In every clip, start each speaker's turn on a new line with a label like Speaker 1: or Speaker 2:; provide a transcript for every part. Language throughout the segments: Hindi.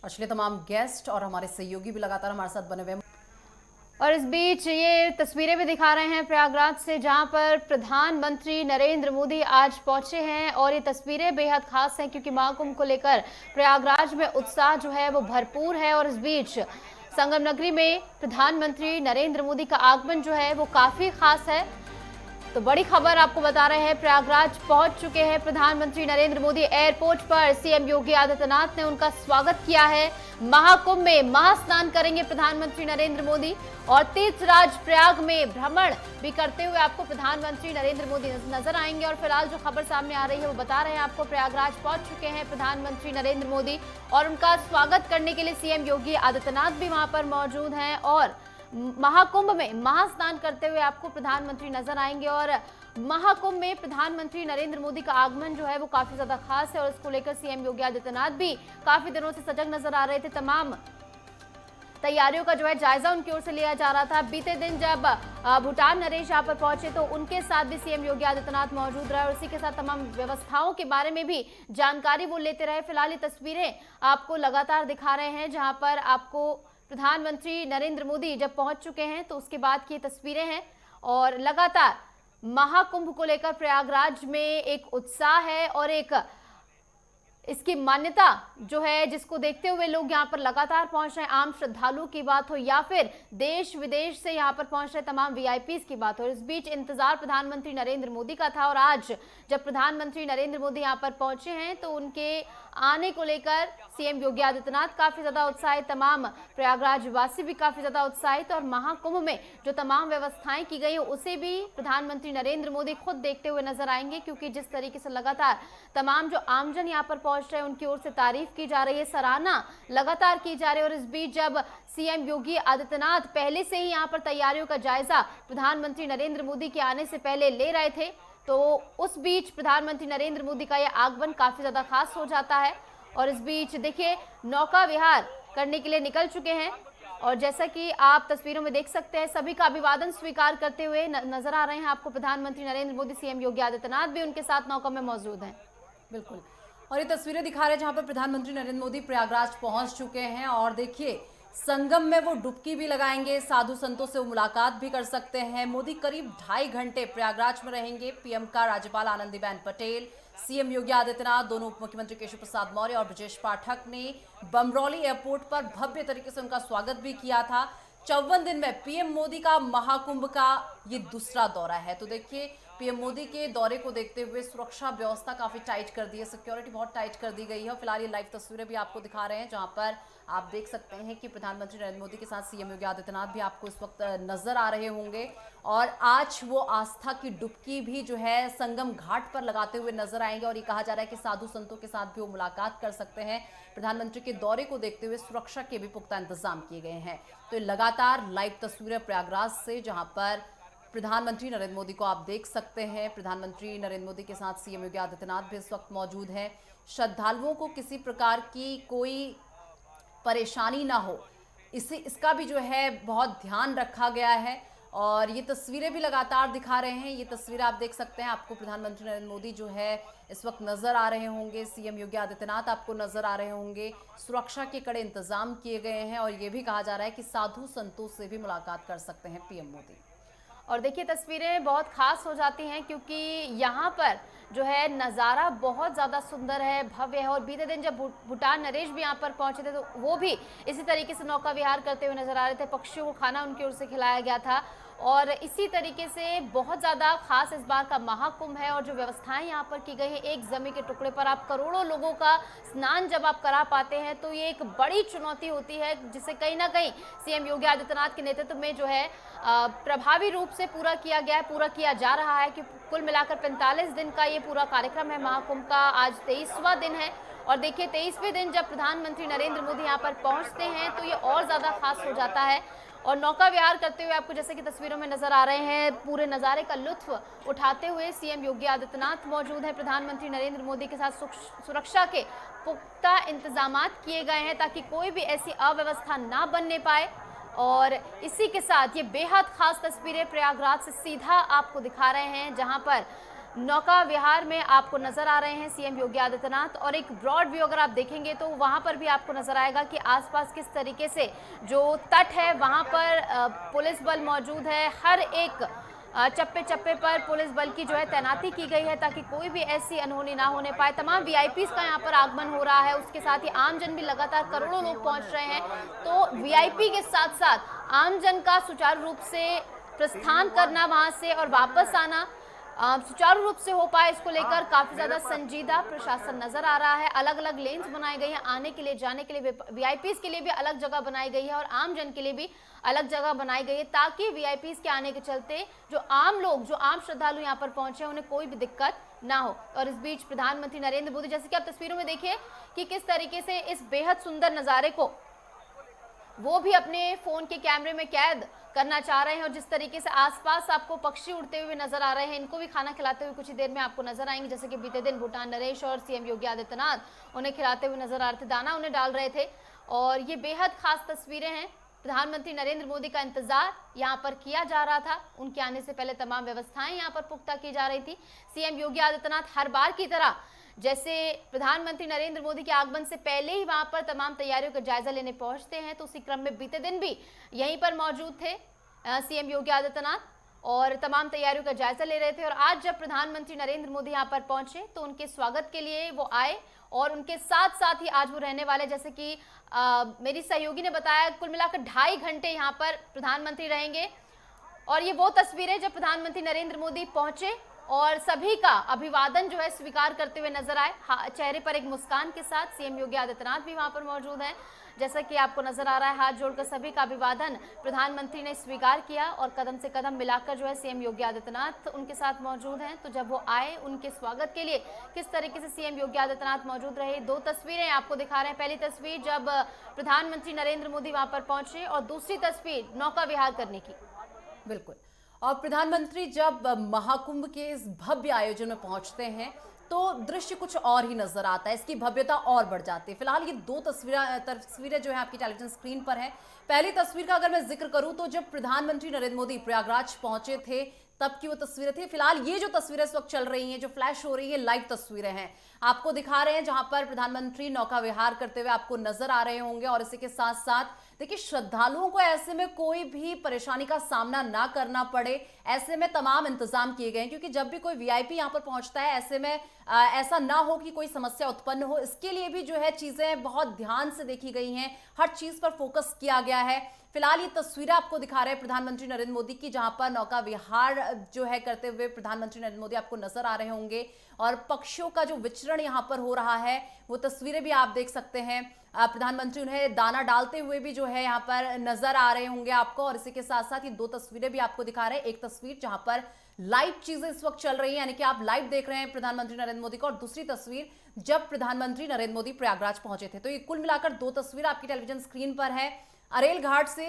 Speaker 1: चलिए, तमाम गेस्ट और हमारे सहयोगी भी लगातार हमारे साथ बने हुए हैं।
Speaker 2: और इस बीच ये तस्वीरें भी दिखा रहे हैं प्रयागराज से, जहां पर प्रधानमंत्री नरेंद्र मोदी आज पहुंचे हैं। और ये तस्वीरें बेहद खास हैं क्योंकि महाकुंभ को लेकर प्रयागराज में उत्साह जो है वो भरपूर है। और इस बीच संगम नगरी में प्रधानमंत्री नरेंद्र मोदी का आगमन जो है वो काफी खास है। तो बड़ी खबर आपको बता रहे हैं, प्रयागराज पहुंच चुके हैं प्रधानमंत्री नरेंद्र मोदी। एयरपोर्ट पर सीएम योगी आदित्यनाथ ने उनका स्वागत किया है। महाकुंभ में महास्नान करेंगे प्रधानमंत्री नरेंद्र मोदी और तीर्थराज प्रयाग में भ्रमण भी करते हुए आपको प्रधानमंत्री नरेंद्र मोदी नजर आएंगे। और फिलहाल जो खबर सामने आ रही है वो बता रहे हैं आपको, प्रयागराज पहुंच चुके हैं प्रधानमंत्री नरेंद्र मोदी और उनका स्वागत करने के लिए सीएम योगी आदित्यनाथ भी वहां पर मौजूद हैं। और महाकुंभ में महास्नान करते हुए आपको प्रधानमंत्री नजर आएंगे। और महाकुंभ में प्रधानमंत्री नरेंद्र मोदी का आगमन जो है वो काफी ज्यादा खास है और इसको लेकर सीएम योगी आदित्यनाथ भी काफी दिनों से सजग नजर आ रहे थे। तमाम तैयारियों का जो है जायजा उनकी ओर से लिया जा रहा था। बीते दिन जब भूटान नरेश यहाँ पर पहुंचे तो उनके साथ भी सीएम योगी आदित्यनाथ मौजूद रहे और इसी के साथ तमाम व्यवस्थाओं के बारे में भी जानकारी वो लेते रहे। फिलहाल ये तस्वीरें आपको लगातार दिखा रहे हैं, जहां पर आपको प्रधानमंत्री नरेंद्र मोदी जब पहुंच चुके हैं तो उसके बाद की तस्वीरें हैं। और लगातार महाकुंभ को लेकर प्रयागराज में एक उत्साह है और एक इसकी मान्यता जो है जिसको देखते हुए लोग यहाँ पर लगातार पहुंच रहे हैं। आम श्रद्धालुओं की बात हो या फिर देश विदेश से यहाँ पर पहुंच रहे तमाम वीआईपीज की बात हो, इस बीच इंतजार प्रधानमंत्री नरेंद्र मोदी का था। और आज जब प्रधानमंत्री नरेंद्र मोदी यहाँ पर पहुंचे हैं तो उनके आने को लेकर सीएम योगी आदित्यनाथ काफी ज्यादा उत्साहित, तमाम प्रयागराज वासी भी काफी ज्यादा उत्साहित। और महाकुंभ में जो तमाम व्यवस्थाएं की गई उसे भी प्रधानमंत्री नरेंद्र मोदी खुद देखते हुए नजर आएंगे, क्योंकि जिस तरीके से लगातार तमाम जो आमजन यहाँ पर पहुंच रहे हैं उनकी ओर से तारीफ की जा रही है, सराहना लगातार की जा रही है। और इस बीच जब सीएम योगी आदित्यनाथ पहले से ही यहाँ पर तैयारियों का जायजा प्रधानमंत्री नरेंद्र मोदी के आने से पहले ले रहे थे, तो उस बीच प्रधानमंत्री नरेंद्र मोदी का यह आगमन काफी ज्यादा खास हो जाता है। और इस बीच देखिए, नौका विहार करने के लिए निकल चुके हैं और जैसा कि आप तस्वीरों में देख सकते हैं, सभी का अभिवादन स्वीकार करते हुए नजर आ रहे हैं आपको प्रधानमंत्री नरेंद्र मोदी। सीएम योगी आदित्यनाथ भी उनके साथ नौका में मौजूद हैं।
Speaker 1: बिल्कुल, और ये तस्वीरें दिखा रहे हैं जहां पर प्रधानमंत्री नरेंद्र मोदी प्रयागराज पहुंच चुके हैं। और देखिए, संगम में वो डुबकी भी लगाएंगे, साधु संतों से वो मुलाकात भी कर सकते हैं। मोदी करीब 2.5 घंटे प्रयागराज में रहेंगे। पीएम का राज्यपाल आनंदीबेन पटेल, सीएम योगी आदित्यनाथ, दोनों उप मुख्यमंत्री केशव प्रसाद मौर्य और ब्रजेश पाठक ने बमरौली एयरपोर्ट पर भव्य तरीके से उनका स्वागत भी किया था। 54 दिन में पीएम मोदी का महाकुंभ का ये दूसरा दौरा है। तो देखिए, पीएम मोदी के दौरे को देखते हुए सुरक्षा व्यवस्था काफी टाइट कर दी है, सिक्योरिटी बहुत टाइट कर दी गई है। और फिलहाल ये लाइव तस्वीरें भी आपको दिखा रहे हैं जहां पर आप देख सकते हैं कि प्रधानमंत्री नरेंद्र मोदी के साथ सीएम योगी आदित्यनाथ भी आपको इस वक्त नजर आ रहे होंगे। और आज वो आस्था की डुबकी भी जो है संगम घाट पर लगाते हुए नजर आएंगे। और ये कहा जा रहा है कि साधु संतों के साथ भी वो मुलाकात कर सकते हैं। प्रधानमंत्री के दौरे को देखते हुए सुरक्षा के भी पुख्ता इंतजाम किए गए हैं। तो लगातार लाइव तस्वीरें प्रयागराज से, जहां पर प्रधानमंत्री नरेंद्र मोदी को आप देख सकते हैं। प्रधानमंत्री नरेंद्र मोदी के साथ सीएम योगी आदित्यनाथ भी इस वक्त मौजूद हैं। श्रद्धालुओं को किसी प्रकार की कोई परेशानी ना हो, इसका भी जो है बहुत ध्यान रखा गया है। और ये तस्वीरें भी लगातार दिखा रहे हैं, ये तस्वीरें आप देख सकते हैं। आपको प्रधानमंत्री नरेंद्र मोदी जो है इस वक्त नजर आ रहे होंगे, सीएम योगी आदित्यनाथ आपको नजर आ रहे होंगे। सुरक्षा के कड़े इंतजाम किए गए हैं और ये भी कहा जा रहा है कि साधु संतों से भी मुलाकात कर सकते हैं पीएम मोदी।
Speaker 2: और देखिए, तस्वीरें बहुत खास हो जाती हैं क्योंकि यहाँ पर जो है नज़ारा बहुत ज़्यादा सुंदर है, भव्य है। और बीते दिन जब भूटान नरेश भी यहाँ पर पहुँचे थे तो वो भी इसी तरीके से नौका विहार करते हुए नजर आ रहे थे। पक्षियों को खाना उनकी ओर से खिलाया गया था और इसी तरीके से बहुत ज़्यादा खास इस बार का महाकुंभ है। और जो व्यवस्थाएं यहाँ पर की गई हैं, एक जमी के टुकड़े पर आप करोड़ों लोगों का स्नान जब आप करा पाते हैं तो ये एक बड़ी चुनौती होती है, जिसे कहीं ना कहीं सीएम योगी आदित्यनाथ के नेतृत्व में जो है प्रभावी रूप से पूरा किया गया है, पूरा किया जा रहा है। कि कुल मिलाकर 45 दिन का ये पूरा कार्यक्रम है महाकुंभ का। आज 23वां दिन है और देखिए, 23वें दिन जब प्रधानमंत्री नरेंद्र मोदी यहाँ पर पहुँचते हैं तो ये और ज़्यादा खास हो जाता है। और नौका विहार करते हुए आपको जैसे कि तस्वीरों में नजर आ रहे हैं, पूरे नज़ारे का लुत्फ उठाते हुए सीएम योगी आदित्यनाथ मौजूद है। प्रधानमंत्री नरेंद्र मोदी के साथ सुरक्षा के पुख्ता इंतजामात किए गए हैं ताकि कोई भी ऐसी अव्यवस्था ना बनने पाए। और इसी के साथ ये बेहद खास तस्वीरें प्रयागराज से सीधा आपको दिखा रहे हैं, जहां पर नौका विहार में आपको नजर आ रहे हैं सीएम योगी आदित्यनाथ, और एक ब्रॉड व्यू अगर आप देखेंगे तो वहां पर भी आपको नजर आएगा कि आसपास किस तरीके से जो तट है वहां पर पुलिस बल मौजूद है। हर एक चप्पे चप्पे पर पुलिस बल की जो है तैनाती की गई है ताकि कोई भी ऐसी अनहोनी ना होने पाए। तमाम वीआईपीज का यहाँ पर आगमन हो रहा है, उसके साथ ही आमजन भी लगातार करोड़ों लोग पहुंच रहे हैं। तो वीआईपी के साथ साथ आमजन का सुचारू रूप से प्रस्थान करना वहां से और वापस आना सुचारू रूप से हो पाए, इसको लेकर काफी ज्यादा संजीदा प्रशासन नजर आ रहा है। अलग अलग लेन्स बनाए गए हैं, आने के लिए जाने के लिए वीआईपीज के लिए भी अलग जगह बनाई गई है और आम जन के लिए भी अलग जगह बनाई गई है ताकि वीआईपीज के आने के चलते जो आम लोग, जो आम श्रद्धालु यहाँ पर पहुंचे हैं, उन्हें कोई भी दिक्कत ना हो। और इस बीच प्रधानमंत्री नरेंद्र मोदी, जैसे कि आप तस्वीरों में देखिए कि किस तरीके से इस बेहद सुंदर नजारे को वो भी अपने फोन के कैमरे में कैद करना चाह रहे हैं, और जिस तरीके से आसपास आपको पक्षी उड़ते हुए नजर आ रहे हैं, इनको भी खाना खिलाते हुए कुछ ही देर में आपको नजर आएंगे। जैसे कि बीते दिन भूटान नरेश और सीएम योगी आदित्यनाथ उन्हें खिलाते हुए नजर आ रहे थे, दाना उन्हें डाल रहे थे। और ये बेहद खास तस्वीरें हैं। प्रधानमंत्री नरेंद्र मोदी का इंतजार यहाँ पर किया जा रहा था, उनके आने से पहले तमाम व्यवस्थाएं यहाँ पर पुख्ता की जा रही थी। सीएम योगी आदित्यनाथ हर बार की तरह जैसे प्रधानमंत्री नरेंद्र मोदी के आगमन से पहले ही वहां पर तमाम तैयारियों का जायजा लेने पहुंचते हैं, तो उसी क्रम में बीते दिन भी यहीं पर मौजूद थे सीएम योगी आदित्यनाथ और तमाम तैयारियों का जायजा ले रहे थे। और आज जब प्रधानमंत्री नरेंद्र मोदी यहां पर पहुंचे तो उनके स्वागत के लिए वो आए और उनके साथ साथ ही आज वो रहने वाले, जैसे कि मेरी सहयोगी ने बताया, कुल मिलाकर 2.5 घंटे यहाँ पर प्रधानमंत्री रहेंगे। और ये वो तस्वीरें जब प्रधानमंत्री नरेंद्र मोदी पहुंचे और सभी का अभिवादन जो है स्वीकार करते हुए नजर आए, चेहरे पर एक मुस्कान के साथ। सीएम योगी आदित्यनाथ भी वहां पर मौजूद हैं, जैसा कि आपको नजर आ रहा है। हाथ जोड़कर सभी का अभिवादन प्रधानमंत्री ने स्वीकार किया और कदम से कदम मिलाकर जो है सीएम योगी आदित्यनाथ उनके साथ मौजूद हैं। तो जब वो आए उनके स्वागत के लिए किस तरीके से सीएम योगी आदित्यनाथ मौजूद रहे, 2 तस्वीरें आपको दिखा रहे हैं। पहली तस्वीर जब प्रधानमंत्री नरेंद्र मोदी वहां पर पहुंचे और दूसरी तस्वीर नौका विहार करने की।
Speaker 1: बिल्कुल। और प्रधानमंत्री जब महाकुंभ के इस भव्य आयोजन में पहुंचते हैं तो दृश्य कुछ और ही नजर आता है, इसकी भव्यता और बढ़ जाती है। फिलहाल ये 2 तस्वीरें जो है आपकी टेलीविजन स्क्रीन पर है। पहली तस्वीर का अगर मैं जिक्र करूं तो जब प्रधानमंत्री नरेंद्र मोदी प्रयागराज पहुंचे थे तब की वो तस्वीरें थी। फिलहाल ये जो तस्वीरें इस वक्त चल रही हैं, जो फ्लैश हो रही है, लाइव तस्वीरें हैं, आपको दिखा रहे हैं जहां पर प्रधानमंत्री नौका विहार करते हुए आपको नजर आ रहे होंगे। और इसी के साथ साथ देखिए, श्रद्धालुओं को ऐसे में कोई भी परेशानी का सामना ना करना पड़े, ऐसे में तमाम इंतजाम किए गए हैं, क्योंकि जब भी कोई वीआईपी यहां पर पहुंचता है ऐसे में ऐसा ना हो कि कोई समस्या उत्पन्न हो, इसके लिए भी जो है चीजें बहुत ध्यान से देखी गई हैं, हर चीज पर फोकस किया गया है। फिलहाल ये तस्वीरें आपको दिखा रहे हैं प्रधानमंत्री नरेंद्र मोदी की, जहां पर नौका विहार जो है करते हुए प्रधानमंत्री नरेंद्र मोदी आपको नजर आ रहे होंगे और पक्षियों का जो विचरण यहां पर हो रहा है वो तस्वीरें भी आप देख सकते हैं। प्रधानमंत्री उन्हें दाना डालते हुए भी जो है यहाँ पर नजर आ रहे होंगे आपको। और इसी के साथ साथ ये 2 तस्वीरें भी आपको दिखा रहे हैं। एक तस्वीर जहां पर लाइव चीजें इस वक्त चल रही है, यानी कि आप लाइव देख रहे हैं प्रधानमंत्री नरेंद्र मोदी को, और दूसरी तस्वीर जब प्रधानमंत्री नरेंद्र मोदी प्रयागराज पहुंचे थे। तो ये कुल मिलाकर 2 तस्वीर आपकी टेलीविजन स्क्रीन पर है। अरेल घाट से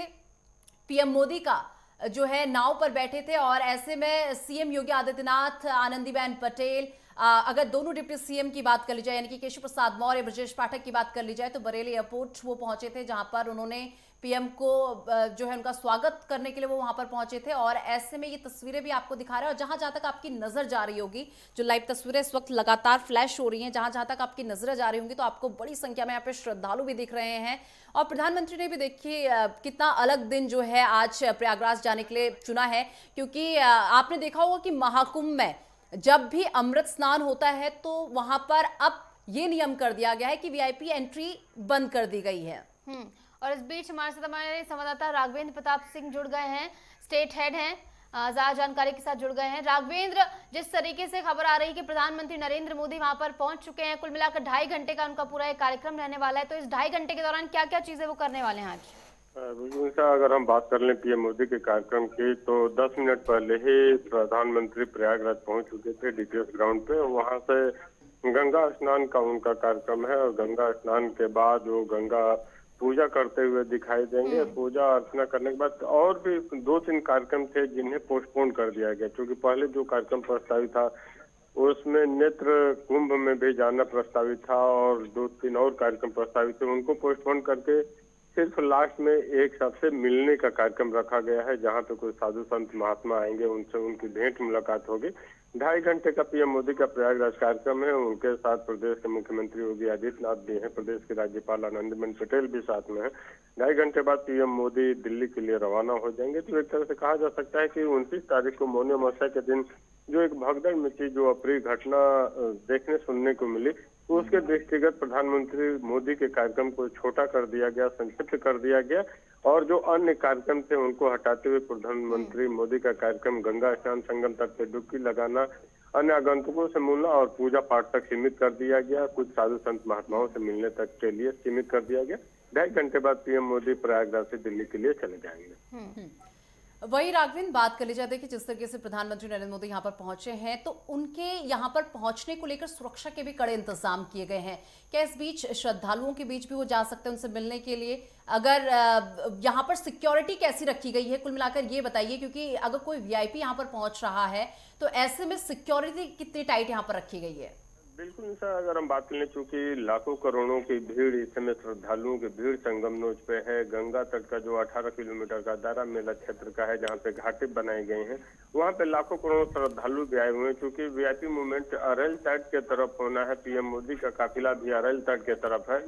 Speaker 1: पीएम मोदी का जो है नाव पर बैठे थे और ऐसे में सीएम योगी आदित्यनाथ, आनंदीबेन पटेल, अगर दोनों डिप्टी सीएम की बात कर ली जाए यानी कि केशव प्रसाद मौर्य, ब्रजेश पाठक की बात कर ली जाए तो बरेली एयरपोर्ट वो पहुंचे थे, जहां पर उन्होंने पीएम को जो है उनका स्वागत करने के लिए वो वहां पर पहुंचे थे। और ऐसे में ये तस्वीरें भी आपको दिखा रहे हैं। और जहां जहां तक आपकी नजर जा रही होगी, जो लाइव तस्वीरें इस वक्त लगातार फ्लैश हो रही हैं, जहां जहां तक आपकी नजरें जा रही होंगी तो आपको बड़ी संख्या में यहाँ पे श्रद्धालु भी दिख रहे हैं। और प्रधानमंत्री ने भी देखिए कितना अलग दिन जो है आज प्रयागराज जाने के लिए चुना है, क्योंकि आपने देखा होगा कि महाकुंभ में जब भी अमृत स्नान होता है तो वहां पर अब ये नियम कर दिया गया है कि वीआईपी एंट्री बंद कर दी गई है।
Speaker 2: और इस बीच हमारे साथ हमारे संवाददाता राघवेंद्र प्रताप सिंह जुड़ गए हैं, स्टेट हेड हैं, ज्यादा जानकारी के साथ जुड़ गए हैं। राघवेंद्र, जिस तरीके से खबर आ रही है कि प्रधानमंत्री नरेंद्र मोदी वहां पर पहुंच चुके हैं, कुल मिलाकर 2.5 घंटे का उनका पूरा एक कार्यक्रम रहने वाला है, तो इस 2.5 घंटे के दौरान क्या क्या चीजें वो करने वाले हैं आज?
Speaker 3: अगर हम बात कर लें पीएम मोदी के कार्यक्रम की, तो 10 मिनट पहले ही प्रधानमंत्री प्रयागराज पहुंच चुके थे डीटीएस ग्राउंड पे। वहां से गंगा स्नान का उनका कार्यक्रम है और गंगा स्नान के बाद वो गंगा पूजा करते हुए दिखाई देंगे। पूजा अर्चना करने के बाद और भी 2-3 कार्यक्रम थे जिन्हें पोस्टपोन कर दिया गया, क्योंकि पहले जो कार्यक्रम प्रस्तावित था उसमें नेत्र कुंभ में भी जाना प्रस्तावित था और 2-3 और कार्यक्रम प्रस्तावित थे, उनको पोस्टपोन करके सिर्फ लास्ट में एक सबसे मिलने का कार्यक्रम रखा गया है, जहां पे कोई साधु संत महात्मा आएंगे, उनसे उनकी भेंट मुलाकात होगी। 2.5 घंटे का पीएम मोदी का प्रयागराज कार्यक्रम है। उनके साथ प्रदेश के मुख्यमंत्री योगी आदित्यनाथ भी हैं, प्रदेश के राज्यपाल आनंदीबेन पटेल भी साथ में है। 2.5 घंटे बाद पीएम मोदी दिल्ली के लिए रवाना हो जाएंगे। तो एक तरह से कहा जा सकता है कि 29 तारीख को मौनी अमावस्या के दिन जो एक भगदड़ मची, जो अप्रिय घटना देखने सुनने को मिली, तो उसके दृष्टिगत प्रधानमंत्री मोदी के कार्यक्रम को छोटा कर दिया गया, संक्षिप्त कर दिया गया और जो अन्य कार्यक्रम थे उनको हटाते हुए प्रधानमंत्री मोदी का कार्यक्रम गंगा स्नान, संगम तट पे डुबकी लगाना, अन्य आगंतुकों से मिलना और पूजा पाठ तक सीमित कर दिया गया। कुछ साधु संत महात्माओं से मिलने तक के लिए सीमित कर दिया गया। 2.5 घंटे बाद पीएम मोदी प्रयागराज से दिल्ली के लिए चले जाएंगे।
Speaker 1: वही राघवेंद्र, बात कर ली जाती है कि जिस तरीके से प्रधानमंत्री नरेंद्र मोदी यहाँ पर पहुंचे हैं तो उनके यहाँ पर पहुंचने को लेकर सुरक्षा के भी कड़े इंतजाम किए गए हैं। क्या इस बीच श्रद्धालुओं के बीच भी वो जा सकते हैं उनसे मिलने के लिए? अगर यहाँ पर सिक्योरिटी कैसी रखी गई है, कुल मिलाकर ये बताइए, क्योंकि अगर कोई वीआईपी यहाँ पर पहुंच रहा है तो ऐसे में सिक्योरिटी कितनी टाइट यहाँ पर रखी गई है?
Speaker 3: बिल्कुल सर, अगर हम बात करें, चूंकि लाखों करोड़ों की भीड़ इस समय श्रद्धालुओं की भीड़ संगम नोच पे है। गंगा तट का जो 18 किलोमीटर का दायरा मेला क्षेत्र का है, जहाँ पे घाटे बनाए गए हैं, वहाँ पे लाखों करोड़ों श्रद्धालु भी आए हुए हैं। चूंकि वीआईपी मूवमेंट अरैल तट के तरफ होना है, पीएम मोदी का काफिला भी अरैल तट के तरफ है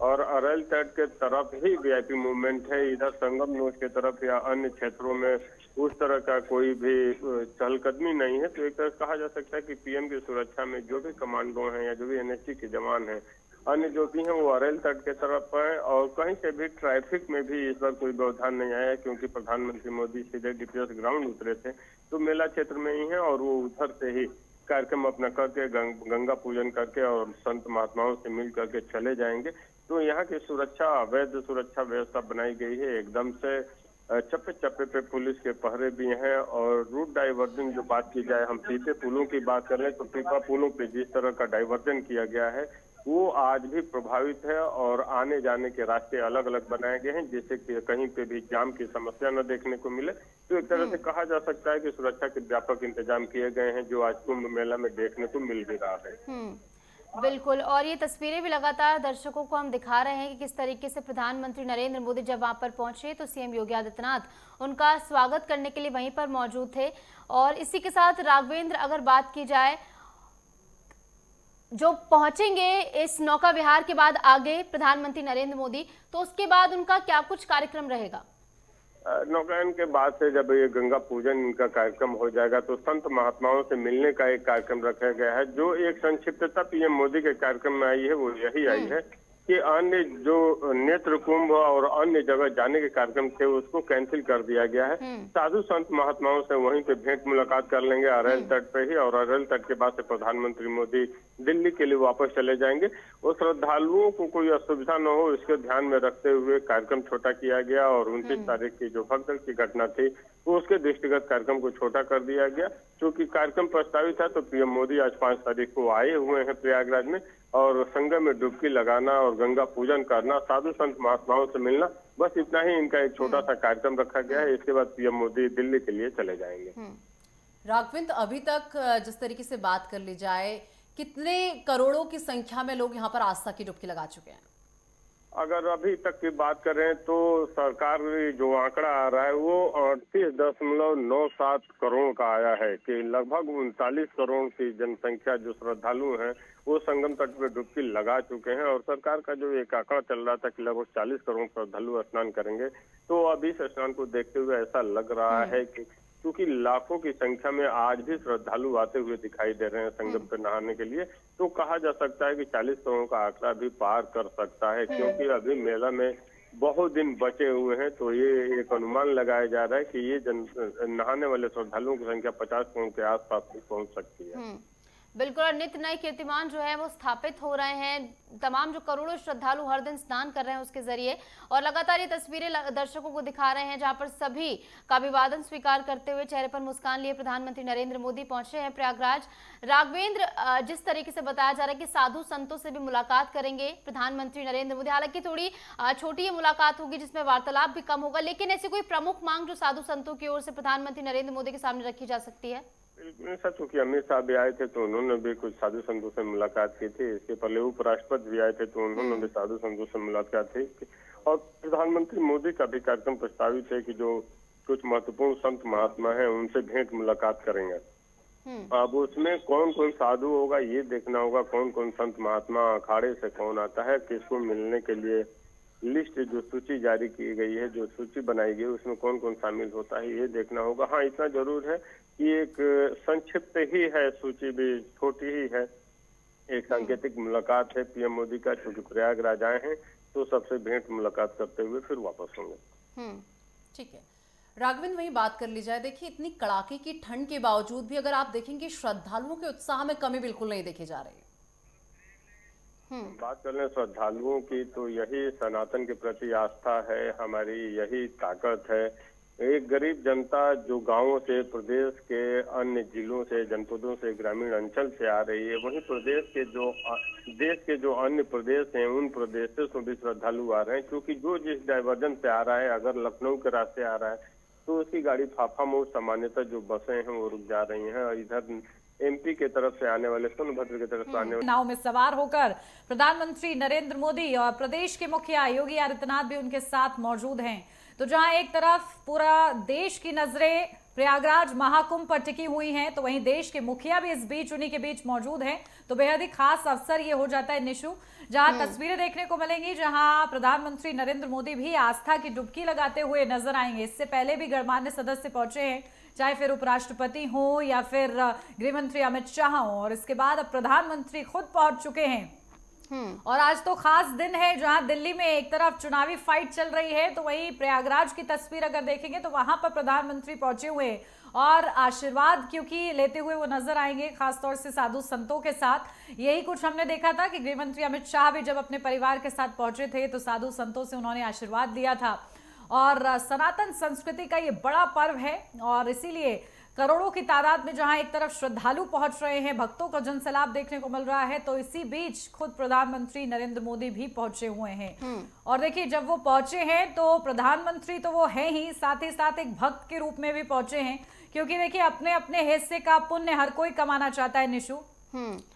Speaker 3: और अरैल तट के तरफ ही वीआईपी मूवमेंट है। इधर संगम नोच के तरफ या अन्य क्षेत्रों में उस तरह का कोई भी चहलकदमी नहीं है। तो एक तरह कहा जा सकता है कि पीएम की सुरक्षा में जो भी कमांडो हैं या जो भी एनएसजी के जवान हैं, अन्य जो भी हैं, वो अरैल तट के तरफ है और कहीं से भी ट्रैफिक में भी इस बार कोई व्यवधान नहीं आया है, क्योंकि प्रधानमंत्री मोदी सीधे डीपीएस ग्राउंड उतरे थे तो मेला क्षेत्र में ही है और वो उधर से ही कार्यक्रम अपना करके गंगा पूजन करके और संत महात्माओं से मिल करके चले जाएंगे। तो यहाँ की सुरक्षा, अवैध सुरक्षा व्यवस्था बनाई गई है एकदम से। चप्पे चप्पे पे पुलिस के पहरे भी हैं और रूट डाइवर्जन जो बात की जाए, हम पीपे पुलों की बात करें तो पीपा पुलों पे जिस तरह का डाइवर्जन किया गया है वो आज भी प्रभावित है और आने जाने के रास्ते अलग अलग बनाए गए हैं, जिससे कि कहीं पे भी जाम की समस्या न देखने को मिले। तो एक तरह से कहा जा सकता है कि सुरक्षा के व्यापक इंतजाम किए गए हैं, जो आज कुंभ मेला में देखने को मिल भी रहा है।
Speaker 2: बिल्कुल, और ये तस्वीरें भी लगातार दर्शकों को हम दिखा रहे हैं कि किस तरीके से प्रधानमंत्री नरेंद्र मोदी जब वहां पर पहुंचे तो सीएम योगी आदित्यनाथ उनका स्वागत करने के लिए वहीं पर मौजूद थे। और इसी के साथ राघवेंद्र, अगर बात की जाए, जो पहुंचेंगे इस नौका विहार के बाद आगे प्रधानमंत्री नरेंद्र मोदी, तो उसके बाद उनका क्या कुछ कार्यक्रम रहेगा?
Speaker 3: नौकायन के बाद से जब ये गंगा पूजन इनका कार्यक्रम हो जाएगा तो संत महात्माओं से मिलने का एक कार्यक्रम रखा गया है। जो एक संक्षिप्तता पीएम मोदी के कार्यक्रम में आई है वो यही आई है कि अन्य जो नेत्र कुंभ और अन्य जगह जाने के कार्यक्रम थे उसको कैंसिल कर दिया गया है। साधु संत महात्माओं से वहीं पे भेंट मुलाकात कर लेंगे अरैल तट पे ही, और अरैल तट के बाद से प्रधानमंत्री मोदी दिल्ली के लिए वापस चले जाएंगे। और श्रद्धालुओं को कोई असुविधा न हो इसके ध्यान में रखते हुए कार्यक्रम छोटा किया गया और 29 तारीख की जो भगदड़ की घटना थी वो उसके दृष्टिगत कार्यक्रम को छोटा कर दिया गया। क्योंकि कार्यक्रम प्रस्तावित था तो पीएम मोदी आज 5 तारीख को आए हुए हैं प्रयागराज में और संगम में डुबकी लगाना और गंगा पूजन करना, साधु संत महात्माओं से मिलना, बस इतना ही इनका एक छोटा सा कार्यक्रम रखा गया है। इसके बाद पीएम मोदी दिल्ली के लिए चले जाएंगे।
Speaker 1: राघवेंद्र, अभी तक जिस तरीके से बात कर ली जाए, कितने करोड़ों की संख्या में लोग यहाँ पर आस्था की डुबकी लगा चुके हैं?
Speaker 3: अगर अभी तक की बात करें तो सरकार जो आंकड़ा आ रहा है वो 38.97 करोड़ का आया है कि लगभग 39 करोड़ की जनसंख्या जो श्रद्धालु हैं वो संगम तट पे डुबकी लगा चुके हैं। और सरकार का जो एक आंकड़ा चल रहा था कि लगभग 40 करोड़ श्रद्धालु स्नान करेंगे, तो अभी इस स्नान को देखते हुए ऐसा लग रहा है कि क्योंकि लाखों की संख्या में आज भी श्रद्धालु आते हुए दिखाई दे रहे हैं संगम पर नहाने के लिए, तो कहा जा सकता है कि 40 करोड़ का आंकड़ा भी पार कर सकता है। क्योंकि अभी मेला में बहुत दिन बचे हुए हैं, तो ये एक अनुमान लगाया जा रहा है कि ये नहाने वाले श्रद्धालुओं की संख्या 50 करोड़ के आसपास भी पहुंच सकती है।
Speaker 2: बिल्कुल, और नित्य नए कीर्तिमान जो है वो स्थापित हो रहे हैं। तमाम जो करोड़ों श्रद्धालु हर दिन स्नान कर रहे हैं उसके जरिए, और लगातार ये तस्वीरें दर्शकों को दिखा रहे हैं जहां पर सभी का अभिवादन स्वीकार करते हुए चेहरे पर मुस्कान लिए प्रधानमंत्री नरेंद्र मोदी पहुंचे हैं प्रयागराज। राघवेंद्र, जिस तरीके से बताया जा रहा है कि साधु संतों से भी मुलाकात करेंगे प्रधानमंत्री नरेंद्र मोदी, हालांकि थोड़ी छोटी ये मुलाकात होगी जिसमें वार्तालाप भी कम होगा, लेकिन ऐसी कोई प्रमुख मांग जो साधु संतों की ओर से प्रधानमंत्री नरेंद्र मोदी के सामने रखी जा सकती है?
Speaker 3: बिल्कुल सर, चूंकि अमित शाह भी आए थे तो उन्होंने भी कुछ साधु संतों से मुलाकात की थी। इसके पहले उपराष्ट्रपति भी आए थे तो उन्होंने भी साधु संतों से मुलाकात की। और प्रधानमंत्री मोदी का भी कार्यक्रम प्रस्तावित है कि जो कुछ महत्वपूर्ण संत महात्मा हैं उनसे भेंट मुलाकात करेंगे। अब उसमें कौन कौन साधु होगा ये देखना होगा, कौन कौन संत महात्मा अखाड़े से कौन आता है, किसको मिलने के लिए लिस्ट जो सूची जारी की गई है, जो सूची बनाई गई है, उसमें कौन कौन शामिल होता है ये देखना होगा। हाँ, इतना जरूर है कि एक संक्षिप्त ही है, सूची भी छोटी ही है, एक सांकेतिक मुलाकात है पीएम मोदी का, क्योंकि प्रयागराज आए हैं तो सबसे भेंट मुलाकात करते हुए फिर वापस होंगे।
Speaker 1: ठीक है राघवेंद्र, वही बात कर ली जाए। देखिए इतनी कड़ाके की ठंड के बावजूद भी अगर आप देखेंगे श्रद्धालुओं के उत्साह में कमी बिल्कुल नहीं देखी जा रही।
Speaker 3: बात कर लें श्रद्धालुओं की तो यही सनातन के प्रति आस्था है, हमारी यही ताकत है। एक गरीब जनता जो गांवों से, प्रदेश के अन्य जिलों से, जनपदों से, ग्रामीण अंचल से आ रही है, वहीं देश के जो अन्य प्रदेश हैं उन प्रदेशों से भी श्रद्धालु आ रहे हैं, क्योंकि जो जिस डाइवर्जन से आ रहा है, अगर लखनऊ के रास्ते आ रहा है तो उसकी गाड़ी फाफा मोड़, सामान्यतः जो बसें हैं वो रुक जा रही हैं, और इधर एमपी के तरफ से आने वाले, सोनभद्र की तरफ से आने वाले
Speaker 1: नाव में सवार होकर प्रधानमंत्री नरेंद्र मोदी और प्रदेश के मुखिया योगी आदित्यनाथ भी उनके साथ मौजूद हैं। तो जहां एक तरफ पूरा देश की नजरें प्रयागराज महाकुंभ पर टिकी हुई हैं, तो वहीं देश के मुखिया भी इस बीच उन्हीं के बीच मौजूद हैं। तो बेहद ही खास अवसर ये हो जाता है निशु, जहां तस्वीरें देखने को मिलेंगी, जहां प्रधानमंत्री नरेंद्र मोदी भी आस्था की डुबकी लगाते हुए नजर आएंगे। इससे पहले भी गणमान्य सदस्य पहुंचे हैं, चाहे फिर उपराष्ट्रपति हो या फिर गृह मंत्री अमित शाह हो, और इसके बाद अब प्रधानमंत्री खुद पहुंच चुके हैं। और आज तो खास दिन है, जहां दिल्ली में एक तरफ चुनावी फाइट चल रही है, तो वहीं प्रयागराज की तस्वीर अगर देखेंगे तो वहां पर प्रधानमंत्री पहुंचे हुए और आशीर्वाद क्योंकि लेते हुए वो नजर आएंगे, खासतौर से साधु संतों के साथ। यही कुछ हमने देखा था कि गृह मंत्री अमित शाह भी जब अपने परिवार के साथ पहुंचे थे तो साधु संतों से उन्होंने आशीर्वाद लिया था। और सनातन संस्कृति का ये बड़ा पर्व है, और इसीलिए करोड़ों की तादाद में जहां एक तरफ श्रद्धालु पहुंच रहे हैं, भक्तों का जनसैलाब देखने को मिल रहा है, तो इसी बीच खुद प्रधानमंत्री नरेंद्र मोदी भी पहुंचे हुए हैं। और देखिए जब वो पहुंचे हैं तो प्रधानमंत्री तो वो है ही, साथ एक भक्त के रूप में भी पहुंचे हैं, क्योंकि देखिए अपने अपने हिस्से का पुण्य हर कोई कमाना चाहता है निशु।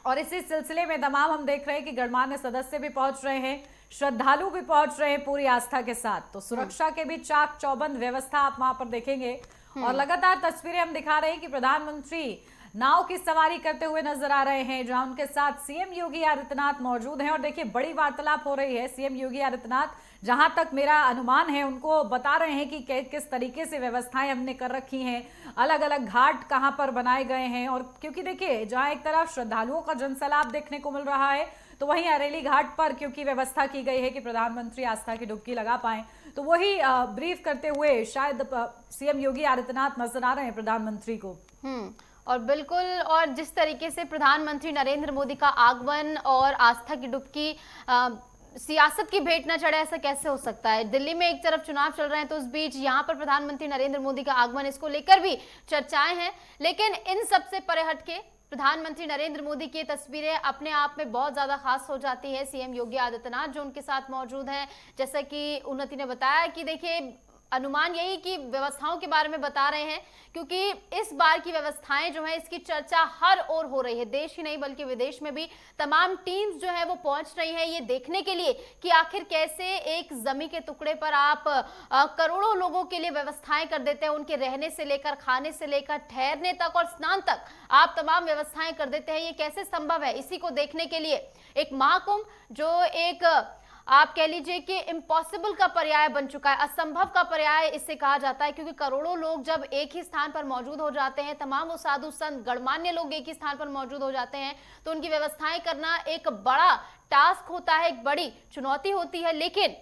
Speaker 1: और इसी सिलसिले में तमाम हम देख रहे हैं कि गणमान्य सदस्य भी पहुंच रहे हैं, श्रद्धालु भी पहुंच रहे हैं पूरी आस्था के साथ। तो सुरक्षा के भी चाक चौबंद व्यवस्था आप वहां पर देखेंगे, और लगातार तस्वीरें हम दिखा रहे हैं कि प्रधानमंत्री नाव की सवारी करते हुए नजर आ रहे हैं, जहां उनके साथ सीएम योगी आदित्यनाथ मौजूद हैं। और देखिए बड़ी वार्तालाप हो रही है। सीएम योगी आदित्यनाथ, जहां तक मेरा अनुमान है, उनको बता रहे हैं कि किस तरीके से व्यवस्थाएं हमने कर रखी हैं, अलग अलग घाट कहां पर बनाए गए हैं। और क्योंकि देखिए जहां एक तरफ श्रद्धालुओं का जनसैलाब देखने को मिल रहा है, तो वहीं अरेली घाट पर क्योंकि व्यवस्था की गई है कि प्रधानमंत्री आस्था की डुबकी लगा पाएं, तो वही ब्रीफ करते हुए शायद सीएम योगी आदित्यनाथ नजर आ रहे हैं प्रधानमंत्री को।
Speaker 2: और बिल्कुल, और जिस तरीके से प्रधानमंत्री नरेंद्र मोदी का आगमन और आस्था की डुबकी सियासत की भेंट न चढ़े, ऐसा कैसे हो सकता है। दिल्ली में एक तरफ चुनाव चल रहे हैं, तो उस बीच यहाँ पर प्रधानमंत्री नरेंद्र मोदी का आगमन, इसको लेकर भी चर्चाएं हैं। लेकिन इन सबसे परे हटके प्रधानमंत्री नरेंद्र मोदी की तस्वीरें अपने आप में बहुत ज्यादा खास हो जाती है। सीएम योगी आदित्यनाथ जो उनके साथ मौजूद हैं, जैसा कि उन्नति ने बताया कि देखिए अनुमान यही कि व्यवस्थाओं के बारे में बता रहे हैं, क्योंकि इस बार की व्यवस्थाएं जो है इसकी चर्चा हर ओर हो रही है, देश ही नहीं बल्कि विदेश में भी तमाम टीम्स जो है वो पहुंच रही हैं ये देखने के लिए कि आखिर कैसे एक जमीन के टुकड़े पर आप करोड़ों लोगों के लिए व्यवस्थाएं कर देते हैं, उनके रहने से लेकर, खाने से लेकर, ठहरने तक और स्नान तक आप तमाम व्यवस्थाएं कर देते हैं। ये कैसे संभव है, इसी को देखने के लिए एक महाकुंभ जो एक आप कह लीजिए कि इम्पॉसिबल का पर्याय बन चुका है, असंभव का पर्याय इसे कहा जाता है, क्योंकि करोड़ों लोग जब एक ही स्थान पर मौजूद हो जाते हैं, तमाम वो साधु संत गणमान्य लोग एक ही स्थान पर मौजूद हो जाते हैं, तो उनकी व्यवस्थाएं करना एक बड़ा टास्क होता है, एक बड़ी चुनौती होती है। लेकिन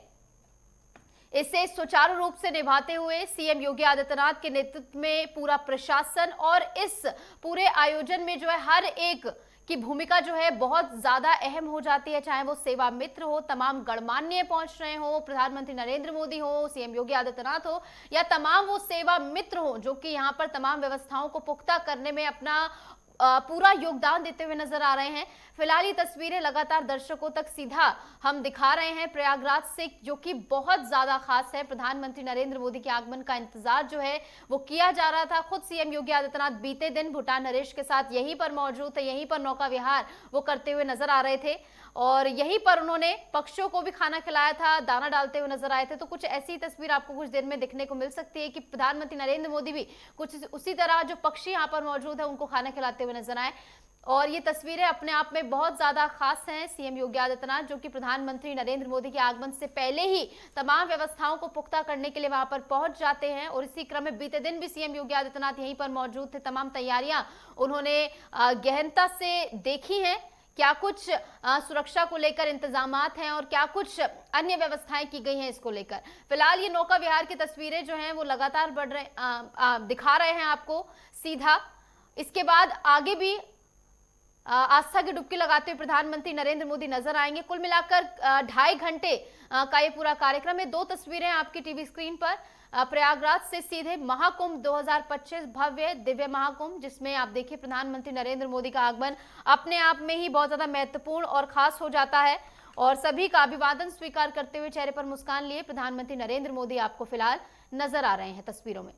Speaker 2: इसे सुचारू रूप से निभाते हुए सीएम योगी आदित्यनाथ के नेतृत्व में पूरा प्रशासन और इस पूरे आयोजन में जो है हर एक की भूमिका जो है बहुत ज्यादा अहम हो जाती है, चाहे वो सेवा मित्र हो, तमाम गणमान्य पहुंच रहे हो, प्रधानमंत्री नरेंद्र मोदी हो, सीएम योगी आदित्यनाथ हो, या तमाम वो सेवा मित्र हो जो कि यहाँ पर तमाम व्यवस्थाओं को पुख्ता करने में अपना पूरा योगदान देते हुए नजर आ रहे हैं। फिलहाल ये तस्वीरें लगातार दर्शकों तक सीधा हम दिखा रहे हैं प्रयागराज से, जो कि बहुत ज्यादा खास है। प्रधानमंत्री नरेंद्र मोदी के आगमन का इंतजार जो है वो किया जा रहा था। खुद सीएम योगी आदित्यनाथ बीते दिन भूटान नरेश के साथ यहीं पर मौजूद थे, यहीं पर नौका विहार वो करते हुए नजर आ रहे थे और यहीं पर उन्होंने पक्षियों को भी खाना खिलाया था, दाना डालते हुए नजर आए थे। तो कुछ ऐसी तस्वीर आपको कुछ देर में देखने को मिल सकती है कि प्रधानमंत्री नरेंद्र मोदी भी कुछ उसी तरह जो पक्षी यहाँ पर मौजूद है उनको खाना खिलाते हुए नजर आए। और ये तस्वीरें अपने आप में बहुत ज्यादा खास हैं। सीएम योगी आदित्यनाथ जो कि प्रधानमंत्री नरेंद्र मोदी के आगमन से पहले ही तमाम व्यवस्थाओं को पुख्ता करने के लिए वहां पर पहुंच जाते हैं और इसी क्रम में बीते दिन भी सीएम योगी आदित्यनाथ यहीं पर मौजूद थे। तमाम तैयारियां उन्होंने गहनता से देखी हैं, क्या कुछ सुरक्षा को लेकर इंतजामात हैं और क्या कुछ अन्य व्यवस्थाएं की गई हैं इसको लेकर। फिलहाल ये नौका विहार की तस्वीरें जो हैं वो लगातार बढ़ रहे दिखा रहे हैं आपको सीधा। इसके बाद आगे भी आस्था की डुबकी लगाते हुए प्रधानमंत्री नरेंद्र मोदी नजर आएंगे। कुल मिलाकर 2.5 घंटे का ये पूरा कार्यक्रम है। 2 तस्वीरें आपकी टीवी स्क्रीन पर प्रयागराज से सीधे महाकुंभ 2025 भव्य दिव्य महाकुंभ, जिसमें आप देखिए प्रधानमंत्री नरेंद्र मोदी का आगमन अपने आप में ही बहुत ज्यादा महत्वपूर्ण और खास हो जाता है और सभी का अभिवादन स्वीकार करते हुए चेहरे पर मुस्कान लिए प्रधानमंत्री नरेंद्र मोदी आपको फिलहाल नजर आ रहे हैं तस्वीरों में।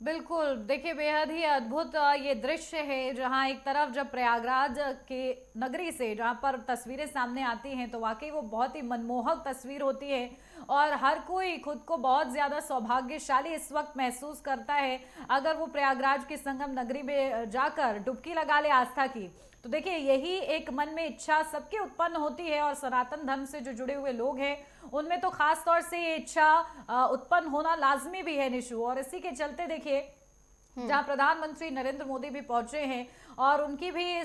Speaker 1: बिल्कुल, देखिए बेहद ही अद्भुत ये दृश्य है, जहां एक तरफ जब प्रयागराज के नगरी से जहां पर तस्वीरें सामने आती हैं तो वाकई वो बहुत ही मनमोहक तस्वीर होती है और हर कोई खुद को बहुत ज़्यादा सौभाग्यशाली इस वक्त महसूस करता है अगर वो प्रयागराज की संगम नगरी में जाकर डुबकी लगा ले आस्था की। तो देखिए यही एक मन में इच्छा सबके उत्पन्न होती है और सनातन धर्म से जो जुड़े हुए लोग हैं उनमें तो खास तौर से ये इच्छा उत्पन्न होना लाजमी भी है निशु। और इसी के चलते देखिए जहां प्रधानमंत्री नरेंद्र मोदी भी पहुंचे हैं और उनकी भी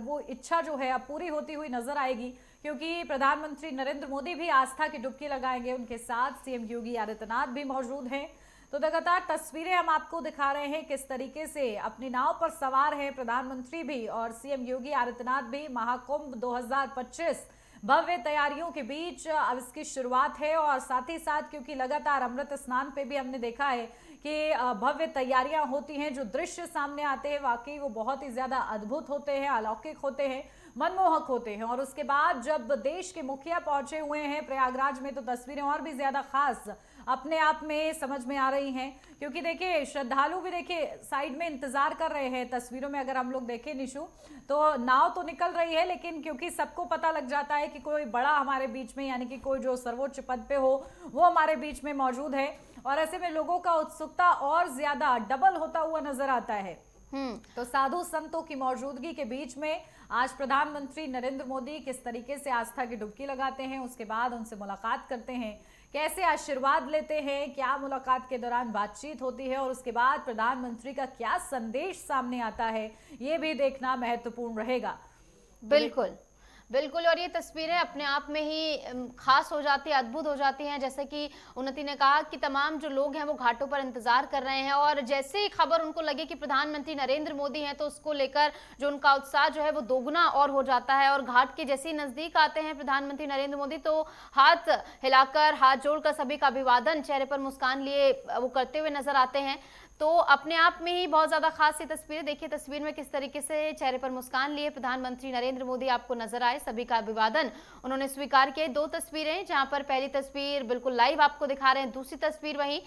Speaker 1: वो इच्छा जो है अब पूरी होती हुई नजर आएगी, क्योंकि प्रधानमंत्री नरेंद्र मोदी भी आस्था की डुबकी लगाएंगे। उनके साथ सीएम योगी आदित्यनाथ भी मौजूद हैं। तो लगातार तस्वीरें हम आपको दिखा रहे हैं किस तरीके से अपनी नाव पर सवार हैं प्रधानमंत्री भी और सीएम योगी आदित्यनाथ भी। महाकुंभ 2025 भव्य तैयारियों के बीच अब इसकी शुरुआत है और साथ ही साथ क्योंकि लगातार अमृत स्नान पे भी हमने देखा है कि भव्य तैयारियां होती हैं, जो दृश्य सामने आते हैं वाकई वो बहुत ही ज्यादा अद्भुत होते हैं, अलौकिक होते हैं, मनमोहक होते हैं। और उसके बाद जब देश के मुखिया पहुंचे हुए हैं प्रयागराज में तो तस्वीरें और भी ज्यादा खास अपने आप में समझ में आ रही हैं, क्योंकि देखिए श्रद्धालु भी देखिए साइड में इंतजार कर रहे हैं। तस्वीरों में अगर हम लोग देखें निशु तो नाव तो निकल रही है, लेकिन क्योंकि सबको पता लग जाता है कि कोई बड़ा हमारे बीच में यानी कि कोई जो सर्वोच्च पद पे हो वो हमारे बीच में मौजूद है और ऐसे में लोगों का उत्सुकता और ज्यादा डबल होता हुआ नजर आता है। तो साधु संतों की मौजूदगी के बीच में आज प्रधानमंत्री नरेंद्र मोदी किस तरीके से आस्था की डुबकी लगाते हैं, उसके बाद उनसे मुलाकात करते हैं, कैसे आशीर्वाद लेते हैं, क्या मुलाकात के दौरान बातचीत होती है और उसके बाद प्रधानमंत्री का क्या संदेश सामने आता है, ये भी देखना महत्वपूर्ण रहेगा।
Speaker 2: बिल्कुल बिल्कुल। और ये तस्वीरें अपने आप में ही खास हो जाती है, अद्भुत हो जाती हैं। जैसे कि उन्नति ने कहा कि तमाम जो लोग हैं वो घाटों पर इंतजार कर रहे हैं और जैसे ही खबर उनको लगे कि प्रधानमंत्री नरेंद्र मोदी हैं तो उसको लेकर जो उनका उत्साह जो है वो दोगुना और हो जाता है। और घाट के जैसे ही नजदीक आते हैं प्रधानमंत्री नरेंद्र मोदी तो हाथ हिलाकर, हाथ जोड़कर सभी का अभिवादन, चेहरे पर मुस्कान लिए वो करते हुए नजर आते हैं। तो अपने आप में ही बहुत ज्यादा खास ये तस्वीरें देखिए, तस्वीर में किस तरीके से चेहरे पर मुस्कान लिए प्रधानमंत्री नरेंद्र मोदी आपको नजर आए, सभी का अभिवादन उन्होंने स्वीकार किए। 2 तस्वीरें, जहां पर पहली तस्वीर बिल्कुल लाइव आपको दिखा रहे हैं, दूसरी तस्वीर वहीं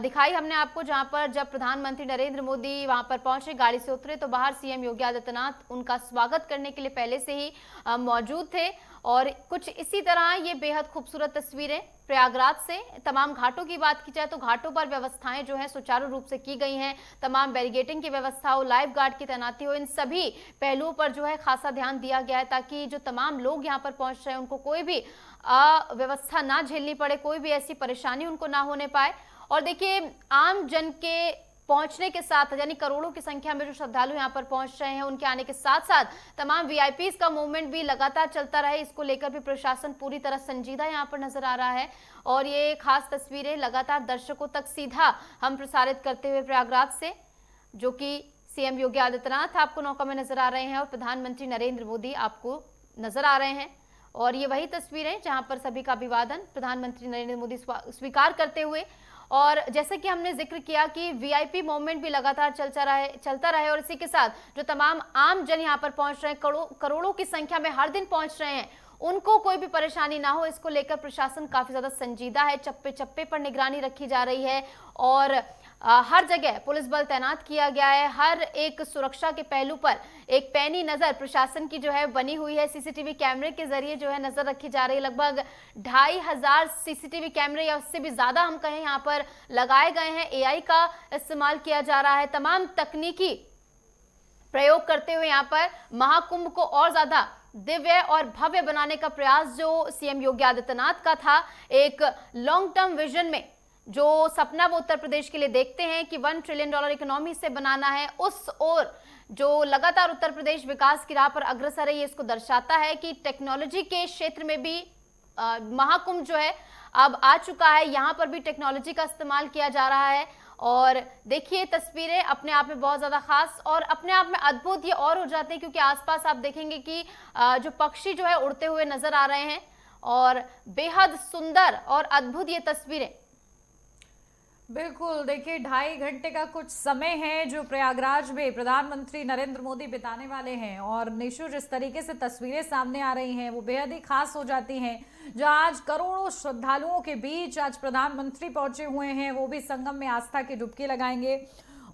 Speaker 2: दिखाई हमने आपको जहां पर जब प्रधानमंत्री नरेंद्र मोदी वहां पर पहुंचे, गाड़ी से उतरे तो बाहर सीएम योगी आदित्यनाथ उनका स्वागत करने के लिए पहले से ही मौजूद थे। और कुछ इसी तरह ये बेहद खूबसूरत तस्वीरें प्रयागराज से। तमाम घाटों की बात की जाए तो घाटों पर व्यवस्थाएं जो हैं सुचारू रूप से की गई हैं, तमाम बैरिगेटिंग की व्यवस्था हो, लाइफ गार्ड की तैनाती हो, इन सभी पहलुओं पर जो है खासा ध्यान दिया गया है ताकि जो तमाम लोग यहाँ पर पहुंच रहे हैं उनको कोई भी अव्यवस्था ना झेलनी पड़े, कोई भी ऐसी परेशानी उनको ना होने पाए। और देखिए आम जन के पहुंचने के साथ यानी करोड़ों की संख्या में जो श्रद्धालु यहाँ पर पहुंच रहे हैं उनके आने के साथ साथ तमाम वीआईपीज का मूवमेंट भी लगातार चलता रहे, इसको लेकर भी प्रशासन पूरी तरह संजीदा यहाँ पर नजर आ रहा है। और ये खास तस्वीरें लगातार दर्शकों तक सीधा हम प्रसारित करते हुए प्रयागराज से, जो कि सीएम योगी आदित्यनाथ आपको नौका में नजर आ रहे हैं और प्रधानमंत्री नरेंद्र मोदी आपको नजर आ रहे हैं। और ये वही तस्वीरें जहां पर सभी का अभिवादन प्रधानमंत्री नरेंद्र मोदी स्वीकार करते हुए और जैसे कि हमने जिक्र किया कि वीआईपी मूवमेंट भी लगातार चलता रहे और इसी के साथ जो तमाम आम जन यहाँ पर पहुंच रहे हैं, करोड़ों की संख्या में हर दिन पहुंच रहे हैं, उनको कोई भी परेशानी ना हो, इसको लेकर प्रशासन काफी ज्यादा संजीदा है। चप्पे चप्पे पर निगरानी रखी जा रही है और हर जगह पुलिस बल तैनात किया गया है। हर एक सुरक्षा के पहलू पर एक पैनी नजर प्रशासन की जो है बनी हुई है। सीसीटीवी कैमरे के जरिए जो है नजर रखी जा रही है। लगभग 2500 सीसीटीवी कैमरे या उससे भी ज्यादा हम कहें यहाँ पर लगाए गए हैं। एआई का इस्तेमाल किया जा रहा है। तमाम तकनीकी प्रयोग करते हुए यहाँ पर महाकुंभ को और ज्यादा दिव्य और भव्य बनाने का प्रयास जो सीएम योगी आदित्यनाथ का था, एक लॉन्ग टर्म विजन में जो सपना वो उत्तर प्रदेश के लिए देखते हैं कि $1 ट्रिलियन इकोनॉमी से बनाना है, उस ओर जो लगातार उत्तर प्रदेश विकास की राह पर अग्रसर है, ये इसको दर्शाता है कि टेक्नोलॉजी के क्षेत्र में भी महाकुंभ जो है अब आ चुका है। यहाँ पर भी टेक्नोलॉजी का इस्तेमाल किया जा रहा है और देखिए तस्वीरें अपने आप में बहुत ज्यादा खास और अपने आप में अद्भुत ये और हो जाते हैं क्योंकि आसपास आप देखेंगे कि जो पक्षी जो है उड़ते हुए नजर आ रहे हैं और बेहद सुंदर और अद्भुत ये तस्वीरें।
Speaker 4: बिल्कुल, देखिए 2.5 घंटे का कुछ समय है जो प्रयागराज में प्रधानमंत्री नरेंद्र मोदी बिताने वाले हैं और निशु जिस तरीके से तस्वीरें सामने आ रही हैं वो बेहद ही खास हो जाती हैं। जहां आज करोड़ों श्रद्धालुओं के बीच आज प्रधानमंत्री पहुंचे हुए हैं, वो भी संगम में आस्था की डुबकी लगाएंगे।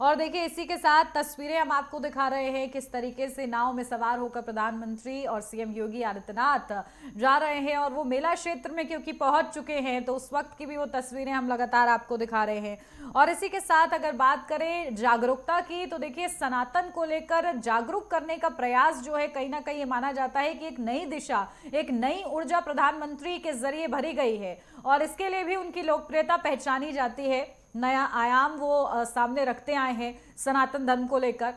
Speaker 4: और देखिए इसी के साथ तस्वीरें हम आपको दिखा रहे हैं किस तरीके से नाव में सवार होकर प्रधानमंत्री और सीएम योगी आदित्यनाथ जा रहे हैं और वो मेला क्षेत्र में क्योंकि पहुंच चुके हैं तो उस वक्त की भी वो तस्वीरें हम लगातार आपको दिखा रहे हैं। और इसी के साथ अगर बात करें जागरूकता की तो देखिए सनातन को लेकर जागरूक करने का प्रयास जो है कहीं ना कहीं ये माना जाता है कि एक नई दिशा, एक नई ऊर्जा प्रधानमंत्री के जरिए भरी गई है और इसके लिए भी उनकी लोकप्रियता पहचानी जाती है। नया आयाम वो सामने रखते आए हैं सनातन धर्म को लेकर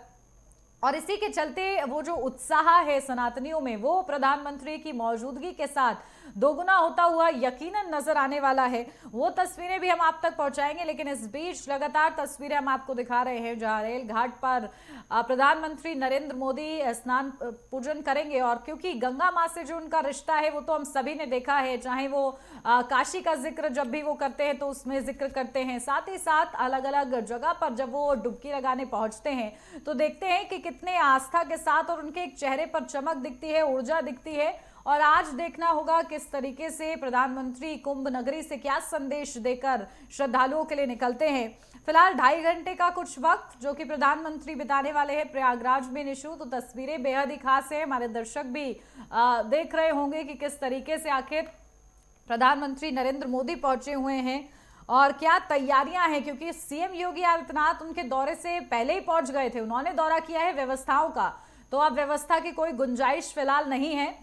Speaker 4: और इसी के चलते वो जो उत्साह है सनातनियों में वो प्रधानमंत्री की मौजूदगी के साथ दोगुना होता हुआ यकीनन नजर आने वाला है। वो तस्वीरें भी हम आप तक पहुंचाएंगे, लेकिन इस बीच लगातार तस्वीरें हम आपको दिखा रहे हैं जहां रेल घाट पर प्रधानमंत्री नरेंद्र मोदी स्नान पूजन करेंगे और क्योंकि गंगा माँ से जो उनका रिश्ता है वो तो हम सभी ने देखा है, चाहे वो काशी का जिक्र जब भी वो करते हैं तो उसमें जिक्र करते हैं, साथ ही साथ अलग अलग जगह पर जब वो डुबकी लगाने पहुंचते हैं तो देखते हैं कि कितने आस्था के साथ और उनके एक चेहरे पर चमक दिखती है, ऊर्जा दिखती है। और आज देखना होगा किस तरीके से प्रधानमंत्री कुंभ नगरी से क्या संदेश देकर श्रद्धालुओं के लिए निकलते हैं। फिलहाल 2.5 घंटे का कुछ वक्त जो कि प्रधानमंत्री बिताने वाले हैं प्रयागराज में निशु, तो तस्वीरें बेहद ही खास है। हमारे दर्शक भी देख रहे होंगे कि किस तरीके से आखिर प्रधानमंत्री नरेंद्र मोदी पहुंचे हुए हैं और क्या तैयारियां हैं, क्योंकि सीएम योगी आदित्यनाथ उनके दौरे से पहले ही पहुंच गए थे। उन्होंने दौरा किया है व्यवस्थाओं का, तो अब व्यवस्था की कोई गुंजाइश फिलहाल नहीं है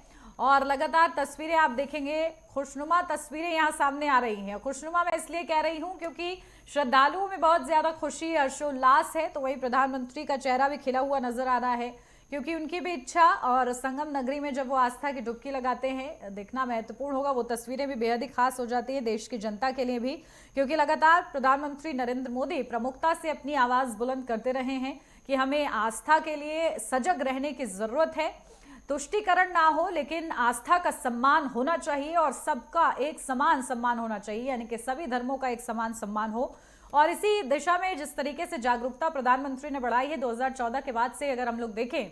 Speaker 4: और लगातार तस्वीरें आप देखेंगे, खुशनुमा तस्वीरें यहाँ सामने आ रही हैं। खुशनुमा मैं इसलिए कह रही हूँ क्योंकि श्रद्धालुओं में बहुत ज्यादा खुशी हर्षोल्लास है, तो वही प्रधानमंत्री का चेहरा भी खिला हुआ नजर आ रहा है क्योंकि उनकी भी इच्छा और संगम नगरी में जब वो आस्था की डुबकी लगाते हैं देखना महत्वपूर्ण होगा। वो तस्वीरें भी बेहद ही खास हो जाती है देश की जनता के लिए भी, क्योंकि लगातार प्रधानमंत्री नरेंद्र मोदी प्रमुखता से अपनी आवाज बुलंद करते रहे हैं कि हमें आस्था के लिए सजग रहने की जरूरत है। तुष्टीकरण ना हो लेकिन आस्था का सम्मान होना चाहिए और सबका एक समान सम्मान होना चाहिए, यानी कि सभी धर्मों का एक समान सम्मान हो। और इसी दिशा में जिस तरीके से जागरूकता प्रधानमंत्री ने बढ़ाई है 2014 के बाद से अगर हम लोग देखें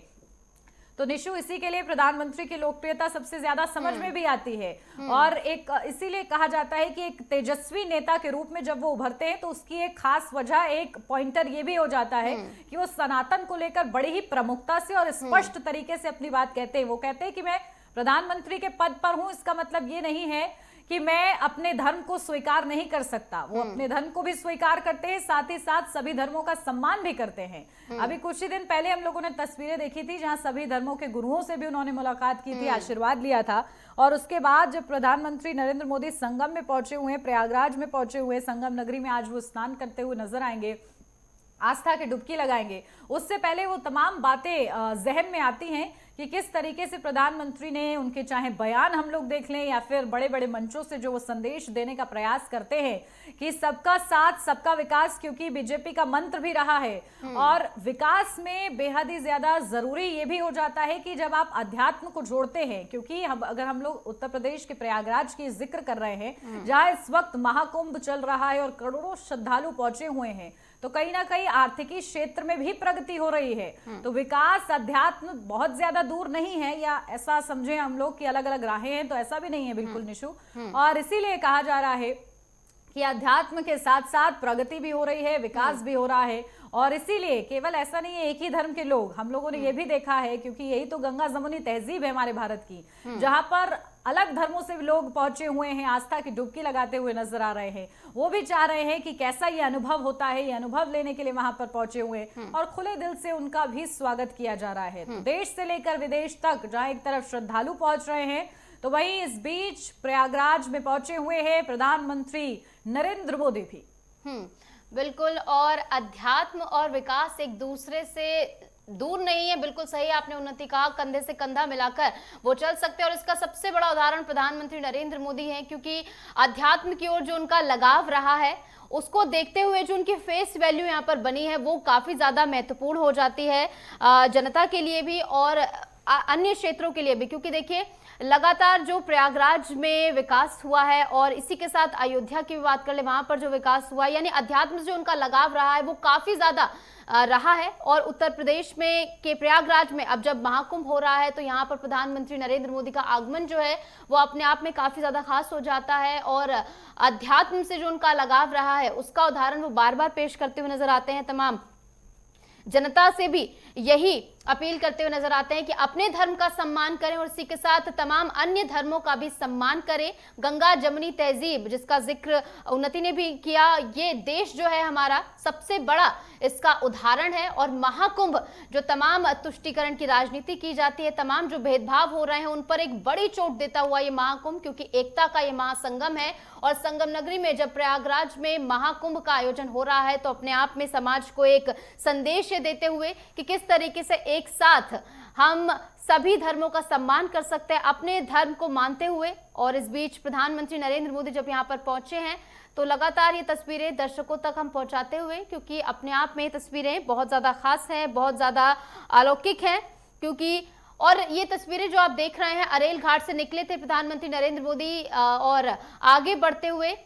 Speaker 4: तो निशु इसी के लिए प्रधानमंत्री की लोकप्रियता सबसे ज्यादा समझ में भी आती है और एक इसीलिए कहा जाता है कि एक तेजस्वी नेता के रूप में जब वो उभरते हैं तो उसकी एक खास वजह, एक पॉइंटर ये भी हो जाता है कि वो सनातन को लेकर बड़ी ही प्रमुखता से और स्पष्ट तरीके से अपनी बात कहते हैं। वो कहते हैं कि मैं प्रधानमंत्री के पद पर हूं, इसका मतलब ये नहीं है कि मैं अपने धर्म को स्वीकार नहीं कर सकता। वो अपने धर्म को भी स्वीकार करते हैं, साथ ही साथ सभी धर्मों का सम्मान भी करते हैं। अभी कुछ ही दिन पहले हम लोगों ने तस्वीरें देखी थी जहां सभी धर्मों के गुरुओं से भी उन्होंने मुलाकात की थी, आशीर्वाद लिया था। और उसके बाद जब प्रधानमंत्री नरेंद्र मोदी संगम में पहुंचे हुए, प्रयागराज में पहुंचे हुए, संगम नगरी में आज वो स्नान करते हुए नजर आएंगे, आस्था की डुबकी लगाएंगे, उससे पहले वो तमाम बातें जहन में आती हैं कि किस तरीके से प्रधानमंत्री ने उनके चाहे बयान हम लोग देख लें या फिर बड़े बड़े मंचों से जो वो संदेश देने का प्रयास करते हैं कि सबका साथ सबका विकास, क्योंकि बीजेपी का मंत्र भी रहा है। और विकास में बेहद ही ज्यादा जरूरी ये भी हो जाता है कि जब आप अध्यात्म को जोड़ते हैं, क्योंकि अगर हम लोग उत्तर प्रदेश के प्रयागराज की जिक्र कर रहे हैं जहां इस वक्त महाकुंभ चल रहा है और करोड़ों श्रद्धालु पहुंचे हुए हैं, तो कहीं ना कहीं आर्थिकी क्षेत्र में भी प्रगति हो रही है। तो विकास अध्यात्म बहुत ज्यादा दूर नहीं है, या ऐसा समझे हम लोग कि अलग अलग राहें हैं, तो ऐसा भी नहीं है बिल्कुल निशु। और इसीलिए कहा जा रहा है कि अध्यात्म के साथ साथ प्रगति भी हो रही है, विकास भी हो रहा है। और इसीलिए केवल ऐसा नहीं है एक ही धर्म के लोग, हम लोगों ने ये भी देखा है, क्योंकि यही तो गंगा जमुनी तहजीब है हमारे भारत की, जहां पर अलग धर्मों से भी लोग पहुंचे हुए हैं, आस्था की डुबकी लगाते हुए नजर आ रहे हैं। वो भी चाह रहे हैं कि कैसा ये अनुभव होता है, ये अनुभव लेने के लिए वहां पर पहुंचे हुए हैं और खुले दिल से उनका भी स्वागत किया जा रहा है। तो देश से लेकर विदेश तक जहां एक तरफ श्रद्धालु पहुंच रहे हैं, तो वहीं इस बीच प्रयागराज में पहुंचे हुए हैं प्रधानमंत्री नरेंद्र मोदी भी।
Speaker 2: बिल्कुल, और अध्यात्म और विकास एक दूसरे से दूर नहीं है, बिल्कुल सही आपने उन्नति कहा, कंधे से कंधा मिलाकर वो चल सकते हैं। और इसका सबसे बड़ा उदाहरण प्रधानमंत्री नरेंद्र मोदी हैं, क्योंकि अध्यात्म की ओर जो उनका लगाव रहा है उसको देखते हुए जो उनकी फेस वैल्यू यहाँ पर बनी है वो काफी ज्यादा महत्वपूर्ण हो जाती है जनता के लिए भी और अन्य क्षेत्रों के लिए भी। क्योंकि देखिए लगातार जो प्रयागराज में विकास हुआ है और इसी के साथ अयोध्या की भी बात कर ले, वहां पर जो विकास हुआ है, यानी अध्यात्म से जो उनका लगाव रहा है वो काफी ज्यादा रहा है। और उत्तर प्रदेश में के प्रयागराज में अब जब महाकुंभ हो रहा है तो यहाँ पर प्रधानमंत्री नरेंद्र मोदी का आगमन जो है वो अपने आप में काफी ज्यादा खास हो जाता है। और अध्यात्म से जो उनका लगाव रहा है उसका उदाहरण वो बार बार पेश करते हुए नजर आते हैं। तमाम जनता से भी यही अपील करते हुए नजर आते हैं कि अपने धर्म का सम्मान करें और इसी के साथ तमाम अन्य धर्मों का भी सम्मान करें। गंगा जमुनी तहजीब जिसका जिक्र उन्नति ने भी किया, ये देश जो है हमारा सबसे बड़ा इसका उदाहरण है। और महाकुंभ जो तमाम तुष्टीकरण की राजनीति की जाती है, तमाम जो भेदभाव हो रहे हैं उन पर एक बड़ी चोट देता हुआ ये महाकुंभ, क्योंकि एकता का ये महासंगम है। और संगम नगरी में जब प्रयागराज में महाकुंभ का आयोजन हो रहा है तो अपने आप में समाज को एक संदेश देते हुए कि किस तरीके से एक साथ हम सभी धर्मों का सम्मान कर सकते हैं अपने धर्म को मानते हुए। और इस बीच प्रधानमंत्री नरेंद्र मोदी जब यहाँ पर पहुंचे हैं तो लगातार ये तस्वीरें दर्शकों तक हम पहुंचाते हुए, क्योंकि अपने आप में ये तस्वीरें बहुत ज्यादा खास हैं, बहुत ज्यादा अलौकिक हैं। क्योंकि और ये तस्वीरें जो आप देख रहे हैं, अरेल घाट से निकले थे प्रधानमंत्री नरेंद्र मोदी और आगे बढ़ते हुए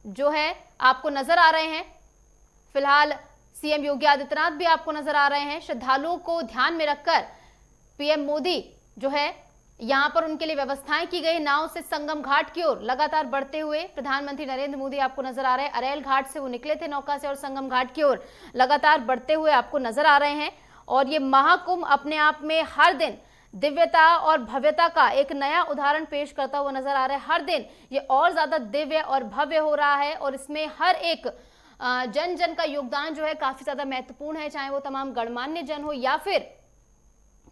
Speaker 2: जो है आपको नजर आ रहे हैं। फिलहाल सीएम योगी आदित्यनाथ भी आपको नजर आ रहे हैं। श्रद्धालुओं को ध्यान में रखकर पीएम मोदी जो है यहां पर उनके लिए व्यवस्थाएं की गई। नाव से संगम घाट की ओर लगातार बढ़ते हुए प्रधानमंत्री नरेंद्र मोदी आपको नजर आ रहे हैं। अरेल घाट से वो निकले थे नौका से और संगम घाट की ओर लगातार बढ़ते हुए आपको नजर आ रहे हैं। और ये महाकुंभ अपने आप में हर दिन दिव्यता और भव्यता का एक नया उदाहरण पेश करता हुआ नजर आ रहा है। हर दिन ये और ज्यादा दिव्य और भव्य हो रहा है और इसमें हर एक जन जन का योगदान जो है काफी ज्यादा महत्वपूर्ण है, चाहे वो तमाम गणमान्य जन हो या फिर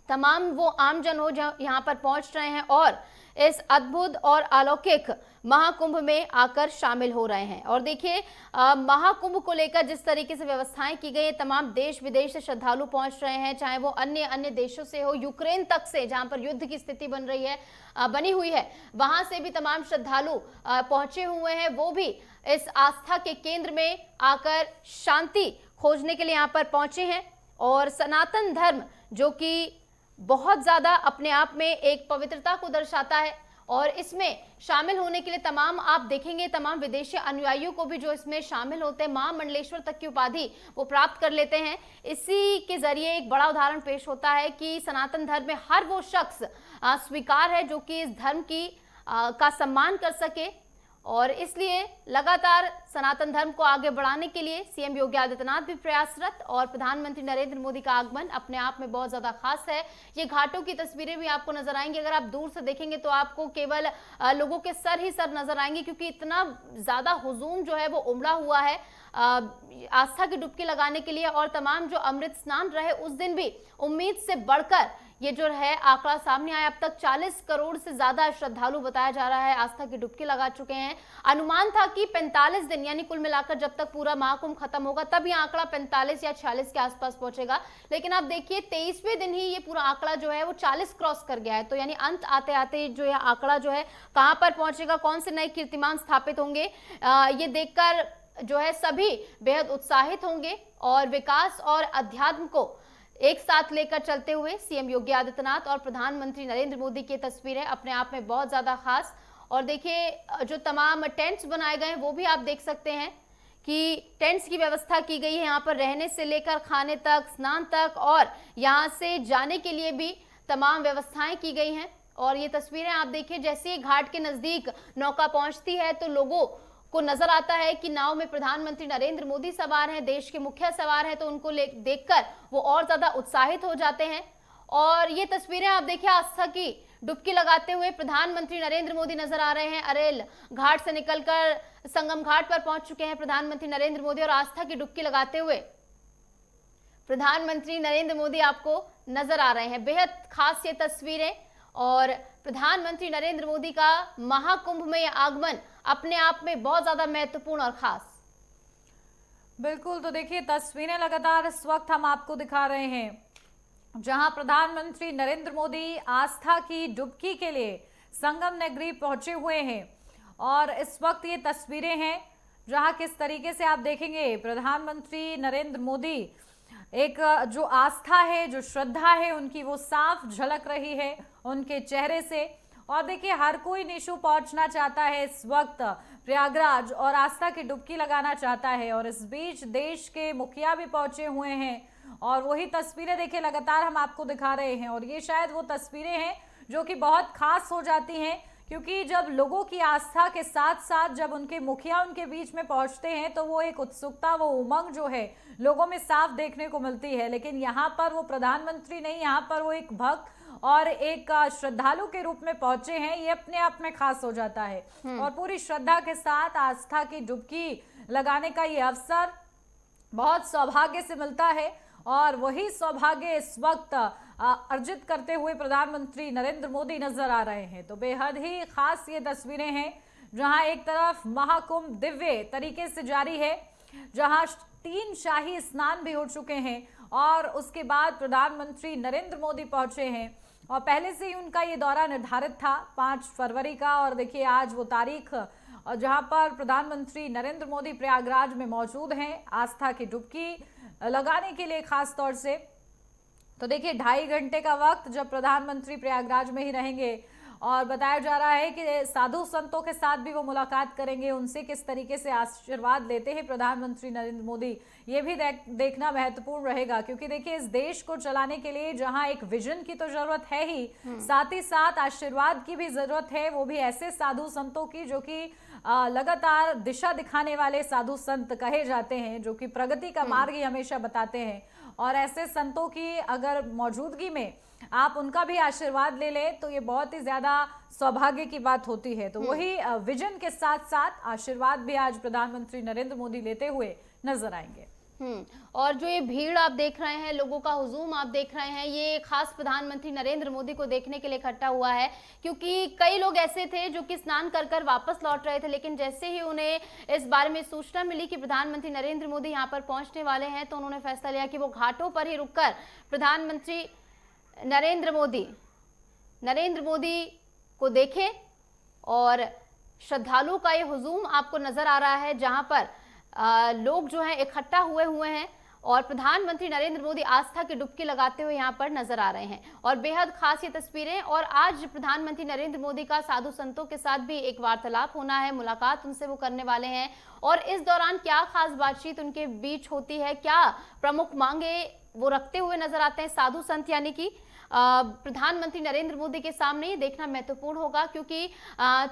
Speaker 2: तमाम वो आम जन हो जो यहाँ पर पहुंच रहे हैं और इस अद्भुत और अलौकिक महाकुंभ में आकर शामिल हो रहे हैं। और देखिए महाकुंभ को लेकर जिस तरीके से व्यवस्थाएं की गई, तमाम देश विदेश से श्रद्धालु पहुंच रहे हैं, चाहे वो अन्य देशों से हो, यूक्रेन तक से जहां पर युद्ध की स्थिति बनी हुई है, वहां से भी तमाम श्रद्धालु पहुंचे हुए हैं। वो भी इस आस्था के केंद्र में आकर शांति खोजने के लिए यहाँ पर पहुंचे हैं। और सनातन धर्म जो कि बहुत ज्यादा अपने आप में एक पवित्रता को दर्शाता है और इसमें शामिल होने के लिए तमाम आप देखेंगे तमाम विदेशी अनुयायियों को भी जो इसमें शामिल होते हैं महामंडलेश्वर तक की उपाधि वो प्राप्त कर लेते हैं। इसी के जरिए एक बड़ा उदाहरण पेश होता है कि सनातन धर्म में हर वो शख्स स्वीकार है जो कि इस धर्म की का सम्मान कर सके। और इसलिए लगातार सनातन धर्म को आगे बढ़ाने के लिए सीएम योगी आदित्यनाथ भी प्रयासरत और प्रधानमंत्री नरेंद्र मोदी का आगमन अपने आप में बहुत ज्यादा खास है। ये घाटों की तस्वीरें भी आपको नजर आएंगी, अगर आप दूर से देखेंगे तो आपको केवल लोगों के सर ही सर नजर आएंगे, क्योंकि इतना ज्यादा हुजूम जो है वो उमड़ा हुआ है आस्था की डुबकी लगाने के लिए। और तमाम जो अमृत स्नान रहे उस दिन भी उम्मीद से बढ़कर ये जो है आंकड़ा सामने आया। अब तक 40 करोड़ से ज्यादा श्रद्धालु बताया जा रहा है आस्था की डुबकी लगा चुके हैं। अनुमान था कि 45 दिन यानी कुल मिलाकर जब तक पूरा महाकुंभ खत्म होगा तब ये आंकड़ा 45 या 46 के आसपास पहुंचेगा, लेकिन आप देखिए 23वें दिन ही ये पूरा आंकड़ा जो है वो 40 क्रॉस कर गया है। तो यानी अंत आते आते जो यह आंकड़ा जो है कहां पर पहुंचेगा, कौन से नए कीर्तिमान स्थापित होंगे, ये देखकर जो है सभी बेहद उत्साहित होंगे और विकास और अध्यात्म को एक साथ लेकर चलते हुए सीएम योगी आदित्यनाथ और प्रधानमंत्री नरेंद्र मोदी की तस्वीरें अपने आप में बहुत ज्यादा खास। और देखिए जो तमाम टेंट्स बनाए गए हैं वो भी आप देख सकते हैं कि टेंट्स की व्यवस्था की गई है यहाँ पर, रहने से लेकर खाने तक, स्नान तक, और यहाँ से जाने के लिए भी तमाम व्यवस्थाएं की गई हैं। और ये तस्वीरें आप देखिए, जैसे ही घाट के नजदीक नौका पहुंचती है तो लोगों को नजर आता है कि नाव में प्रधानमंत्री नरेंद्र मोदी सवार हैं, देश के मुखिया सवार हैं, तो उनको देखकर वो और ज्यादा उत्साहित हो जाते हैं। और ये तस्वीरें आप देखिए, आस्था की डुबकी लगाते हुए प्रधानमंत्री नरेंद्र मोदी नजर आ रहे हैं। अरेल घाट से निकलकर संगम घाट पर पहुंच चुके हैं प्रधानमंत्री नरेंद्र मोदी और आस्था की डुबकी लगाते हुए प्रधानमंत्री नरेंद्र मोदी आपको नजर आ रहे हैं। बेहद खास ये तस्वीरें और प्रधानमंत्री नरेंद्र मोदी का महाकुंभ में आगमन अपने आप में बहुत ज्यादा महत्वपूर्ण और खास।
Speaker 4: बिल्कुल, तो देखिए तस्वीरें लगातार इस वक्त हम आपको दिखा रहे हैं जहां प्रधानमंत्री नरेंद्र मोदी आस्था की डुबकी के लिए संगम नगरी पहुंचे हुए हैं। और इस वक्त ये तस्वीरें हैं जहां किस तरीके से आप देखेंगे प्रधानमंत्री नरेंद्र मोदी, एक जो आस्था है, जो श्रद्धा है उनकी, वो साफ झलक रही है उनके चेहरे से। और देखिए हर कोई निशु पहुंचना चाहता है इस वक्त प्रयागराज और आस्था की डुबकी लगाना चाहता है। और इस बीच देश के मुखिया भी पहुंचे हुए हैं और वही तस्वीरें देखिए लगातार हम आपको दिखा रहे हैं। और ये शायद वो तस्वीरें हैं जो कि बहुत खास हो जाती हैं, क्योंकि जब लोगों की आस्था के साथ साथ जब उनके मुखिया उनके बीच में पहुंचते हैं तो वो एक उत्सुकता, वो उमंग जो है लोगों में साफ देखने को मिलती है। लेकिन यहाँ पर वो प्रधानमंत्री नहीं, यहाँ पर वो एक भक्त और एक श्रद्धालु के रूप में पहुंचे हैं, ये अपने आप में खास हो जाता है। और पूरी श्रद्धा के साथ आस्था की डुबकी लगाने का ये अवसर बहुत सौभाग्य से मिलता है और वही सौभाग्य इस वक्त अर्जित करते हुए प्रधानमंत्री नरेंद्र मोदी नजर आ रहे हैं। तो बेहद ही खास ये तस्वीरें हैं जहां एक तरफ महाकुंभ दिव्य तरीके से जारी है, जहां 3 शाही स्नान भी हो चुके हैं और उसके बाद प्रधानमंत्री नरेंद्र मोदी पहुंचे हैं। और पहले से ही उनका ये दौरा निर्धारित था 5 फरवरी का। और देखिए आज वो तारीख जहां पर प्रधानमंत्री नरेंद्र मोदी प्रयागराज में मौजूद हैं आस्था की डुबकी लगाने के लिए खास तौर से। तो देखिए 2.5 घंटे का वक्त जब प्रधानमंत्री प्रयागराज में ही रहेंगे और बताया जा रहा है कि साधु संतों के साथ भी वो मुलाकात करेंगे, उनसे किस तरीके से आशीर्वाद लेते हैं प्रधानमंत्री नरेंद्र मोदी, ये भी देखना महत्वपूर्ण रहेगा। क्योंकि देखिए इस देश को चलाने के लिए जहां एक विजन की तो जरूरत है ही, साथ ही साथ आशीर्वाद की भी जरूरत है, वो भी ऐसे साधु संतों की जो कि लगातार दिशा दिखाने वाले साधु संत कहे जाते हैं, जो कि प्रगति का मार्ग ही हमेशा बताते हैं। और ऐसे संतों की अगर मौजूदगी में आप उनका भी आशीर्वाद ले लें तो ये बहुत ही ज्यादा सौभाग्य की बात होती है। तो वही विजन के साथ साथ आशीर्वाद भी आज प्रधानमंत्री नरेंद्र मोदी लेते हुए नजर आएंगे।
Speaker 2: और जो ये भीड़ आप देख रहे हैं, लोगों का हुजूम आप देख रहे हैं, ये खास प्रधानमंत्री नरेंद्र मोदी को देखने के लिए इकट्ठा हुआ है। क्योंकि कई लोग ऐसे थे जो कि स्नान कर कर वापस लौट रहे थे, लेकिन जैसे ही उन्हें इस बारे में सूचना मिली कि प्रधानमंत्री नरेंद्र मोदी यहाँ पर पहुंचने वाले हैं तो उन्होंने फैसला लिया कि वो घाटों पर ही रुककर प्रधानमंत्री नरेंद्र मोदी को देखें। और श्रद्धालुओं का ये हुजूम आपको नजर आ रहा है जहां पर लोग जो हैं इकट्ठा हुए हैं और प्रधानमंत्री नरेंद्र मोदी आस्था की डुबकी लगाते हुए यहाँ पर नजर आ रहे हैं। और बेहद खास ये तस्वीरें। और आज प्रधानमंत्री नरेंद्र मोदी का साधु संतों के साथ भी एक वार्तालाप होना है, मुलाकात उनसे वो करने वाले हैं। और इस दौरान क्या खास बातचीत उनके बीच होती है, क्या प्रमुख मांगे वो रखते हुए नजर आते हैं साधु संत, यानी कि प्रधानमंत्री नरेंद्र मोदी के सामने ये देखना महत्वपूर्ण होगा। क्योंकि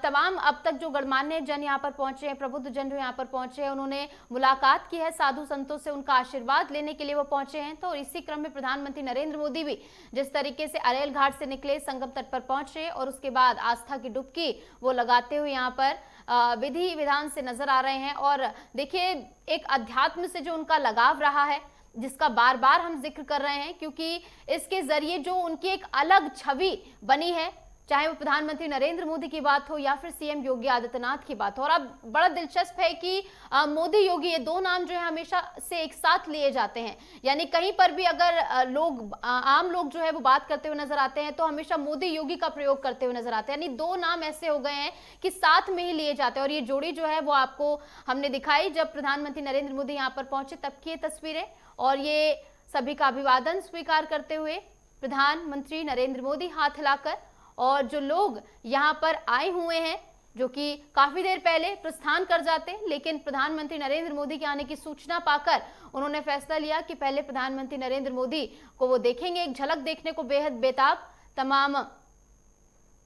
Speaker 2: तमाम अब तक जो गणमान्य जन यहाँ पर पहुंचे हैं, प्रबुद्ध जन जो यहाँ पर पहुंचे हैं, उन्होंने मुलाकात की है साधु संतों से, उनका आशीर्वाद लेने के लिए वो पहुंचे हैं। तो इसी क्रम में प्रधानमंत्री नरेंद्र मोदी भी जिस तरीके से अरेल घाट से निकले, संगम तट पर पहुंचे और उसके बाद आस्था की डुबकी वो लगाते हुए यहाँ पर विधि विधान से नजर आ रहे हैं। और देखिए एक अध्यात्म से जो उनका लगाव रहा है, जिसका बार बार हम जिक्र कर रहे हैं, क्योंकि इसके जरिए जो उनकी एक अलग छवि बनी है, चाहे वो प्रधानमंत्री नरेंद्र मोदी की बात हो या फिर सीएम योगी आदित्यनाथ की बात हो। और अब बड़ा दिलचस्प है कि मोदी योगी, ये दो नाम जो है हमेशा से एक साथ लिए जाते हैं, यानी कहीं पर भी अगर आम लोग जो है वो बात करते हुए नजर आते हैं तो हमेशा मोदी योगी का प्रयोग करते हुए नजर आते हैं, यानी दो नाम ऐसे हो गए हैं कि साथ में ही लिए जाते हैं। और ये जोड़ी जो है वो आपको हमने दिखाई जब प्रधानमंत्री नरेंद्र मोदी यहाँ पर पहुंचे, तब की ये तस्वीरें, और ये सभी का अभिवादन स्वीकार करते हुए प्रधानमंत्री नरेंद्र मोदी हाथ हिलाकर, और जो लोग यहाँ पर आए हुए हैं जो कि काफी देर पहले प्रस्थान कर जाते, लेकिन प्रधानमंत्री नरेंद्र मोदी के आने की सूचना पाकर उन्होंने फैसला लिया कि पहले प्रधानमंत्री नरेंद्र मोदी को वो देखेंगे। एक झलक देखने को बेहद बेताब तमाम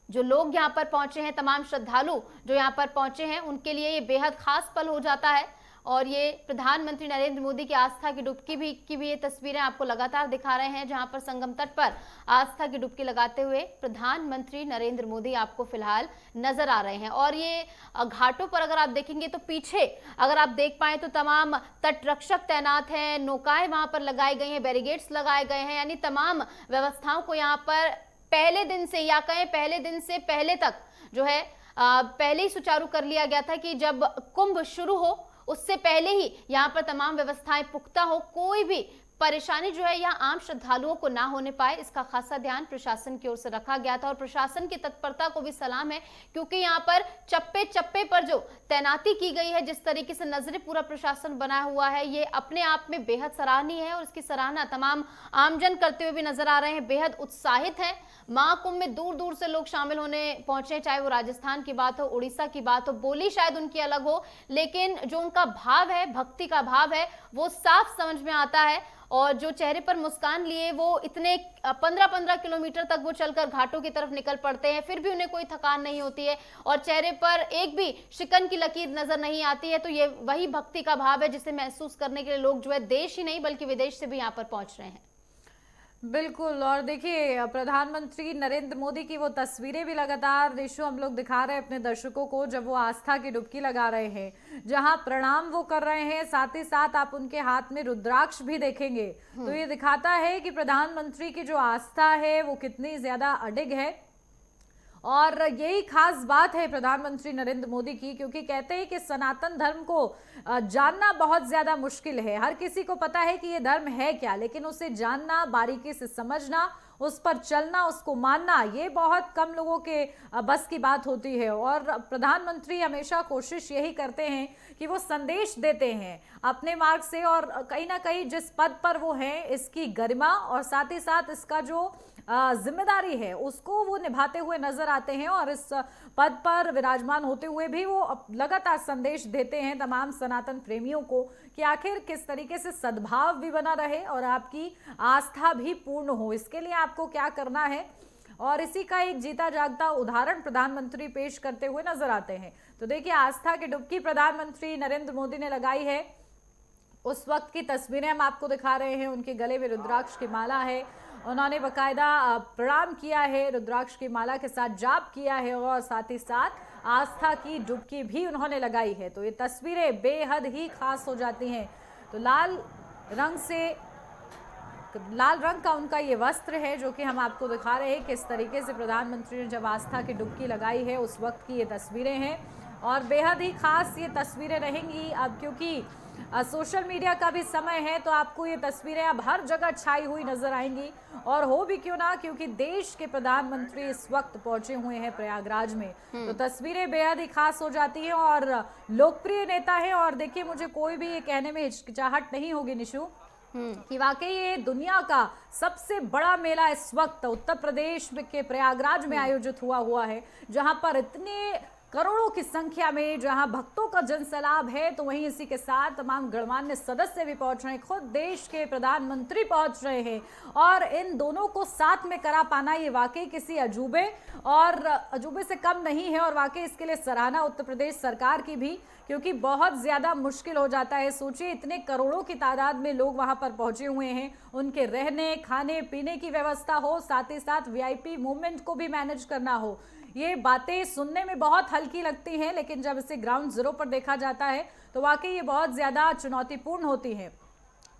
Speaker 2: जो लोग यहाँ पर पहुंचे हैं, तमाम श्रद्धालु जो यहाँ पर पहुंचे हैं, उनके लिए ये बेहद खास पल हो जाता है। और ये प्रधानमंत्री नरेंद्र मोदी की आस्था की डुबकी की भी ये तस्वीरें आपको लगातार दिखा रहे हैं, जहां पर संगम तट पर आस्था की डुबकी लगाते हुए प्रधानमंत्री नरेंद्र मोदी आपको फिलहाल नजर आ रहे हैं। और ये घाटों पर अगर आप देखेंगे तो पीछे अगर आप देख पाए तो तमाम तटरक्षक तैनात हैं, नौकाएं वहां पर लगाई गई हैं, बैरिकेड्स लगाए गए हैं, यानी तमाम व्यवस्थाओं को यहाँ पर पहले दिन से, या कहें पहले दिन से पहले तक जो है पहले ही सुचारू कर लिया गया था कि जब कुंभ शुरू हो उससे पहले ही यहाँ पर तमाम व्यवस्थाएं पुख्ता हो, कोई भी परेशानी जो है यहाँ आम श्रद्धालुओं को ना होने पाए, इसका खासा ध्यान प्रशासन की ओर से रखा गया था। और प्रशासन की तत्परता को भी सलाम है, क्योंकि यहाँ पर चप्पे चप्पे पर जो तैनाती की गई है, जिस तरीके से नजरे पूरा प्रशासन बना हुआ है, ये अपने आप में बेहद सराहनीय है। और इसकी सराहना तमाम आमजन करते हुए भी नजर आ रहे हैं, बेहद उत्साहित है। महाकुंभ में दूर दूर से लोग शामिल होने पहुंचे, चाहे वो राजस्थान की बात हो, उड़ीसा की बात हो, बोली शायद उनकी अलग हो, लेकिन जो उनका भाव है, भक्ति का भाव है, वो साफ समझ में आता है। और जो चेहरे पर मुस्कान लिए वो इतने 15-15 किलोमीटर तक वो चलकर घाटों की तरफ निकल पड़ते हैं, फिर भी उन्हें कोई थकान नहीं होती है और चेहरे पर एक भी शिकन की लकीर नजर नहीं आती है। तो ये वही भक्ति का भाव है जिसे महसूस करने के लिए लोग जो है देश ही नहीं बल्कि विदेश से भी यहाँ पर पहुंच रहे हैं।
Speaker 4: बिल्कुल। और देखिए प्रधानमंत्री नरेंद्र मोदी की वो तस्वीरें भी लगातार देशों हम लोग दिखा रहे हैं अपने दर्शकों को, जब वो आस्था की डुबकी लगा रहे हैं, जहां प्रणाम वो कर रहे हैं, साथ ही साथ आप उनके हाथ में रुद्राक्ष भी देखेंगे। तो ये दिखाता है कि प्रधानमंत्री की जो आस्था है वो कितनी ज्यादा अडिग है। और यही खास बात है प्रधानमंत्री नरेंद्र मोदी की, क्योंकि कहते हैं कि सनातन धर्म को जानना बहुत ज्यादा मुश्किल है। हर किसी को पता है कि ये धर्म है क्या, लेकिन उसे जानना, बारीकी से समझना, उस पर चलना, उसको मानना, ये बहुत कम लोगों के बस की बात होती है। और प्रधानमंत्री हमेशा कोशिश यही करते हैं कि वो संदेश देते हैं अपने मार्ग से, और कहीं ना कहीं जिस पद पर वो हैं इसकी गरिमा और साथ ही साथ इसका जो जिम्मेदारी है उसको वो निभाते हुए नजर आते हैं। और इस पद पर विराजमान होते हुए भी वो लगातार संदेश देते हैं तमाम सनातन प्रेमियों को कि आखिर किस तरीके से सद्भाव भी बना रहे और आपकी आस्था भी पूर्ण हो, इसके लिए आपको क्या करना है। और इसी का एक जीता जागता उदाहरण प्रधानमंत्री पेश करते हुए नजर आते हैं। तो देखिए, आस्था की डुबकी प्रधानमंत्री नरेंद्र मोदी ने लगाई है, उस वक्त की तस्वीरें हम आपको दिखा रहे हैं। उनके गले में रुद्राक्ष की माला है, उन्होंने बकायदा प्रणाम किया है, रुद्राक्ष की माला के साथ जाप किया है और साथ ही साथ आस्था की डुबकी भी उन्होंने लगाई है। तो ये तस्वीरें बेहद ही खास हो जाती हैं। तो लाल रंग का उनका ये वस्त्र है जो कि हम आपको दिखा रहे हैं किस तरीके से प्रधानमंत्री ने जब आस्था की डुबकी लगाई है, उस वक्त की ये तस्वीरें हैं। और बेहद ही खास ये तस्वीरें रहेंगी अब, क्योंकि सोशल मीडिया का भी समय है, तो आपको ये तस्वीरें अब हर जगह छाई हुई नजर आएंगी। और हो भी क्यों ना, क्योंकि देश के प्रधानमंत्री इस वक्त पहुंचे हुए हैं प्रयागराज में, तो तस्वीरें बेहद ही खास हो जाती हैं। और लोकप्रिय नेता है, और देखिए मुझे कोई भी ये कहने में हिचकिचाहट नहीं होगी निशु कि वाकई ये दुनिया का सबसे बड़ा मेला इस वक्त उत्तर प्रदेश के प्रयागराज में आयोजित हुआ है, जहां पर इतने करोड़ों की संख्या में जहां भक्तों का जनसैलाब है। तो वहीं इसी के साथ तमाम गणमान्य सदस्य भी पहुंच रहे हैं, खुद देश के प्रधानमंत्री पहुंच रहे हैं, और इन दोनों को साथ में करा पाना ये वाकई किसी अजूबे से कम नहीं है। और वाकई इसके लिए सराहना उत्तर प्रदेश सरकार की भी, क्योंकि बहुत ज्यादा मुश्किल हो जाता है। सोचिए, इतने करोड़ों की तादाद में लोग वहां पर पहुंचे हुए हैं, उनके रहने खाने पीने की व्यवस्था हो, साथ ही साथ वीआईपी मूवमेंट को भी मैनेज करना हो। ये बातें सुनने में बहुत हल्की लगती हैं, लेकिन जब इसे ग्राउंड जीरो पर देखा जाता है तो वाकई ये बहुत ज्यादा चुनौतीपूर्ण होती है।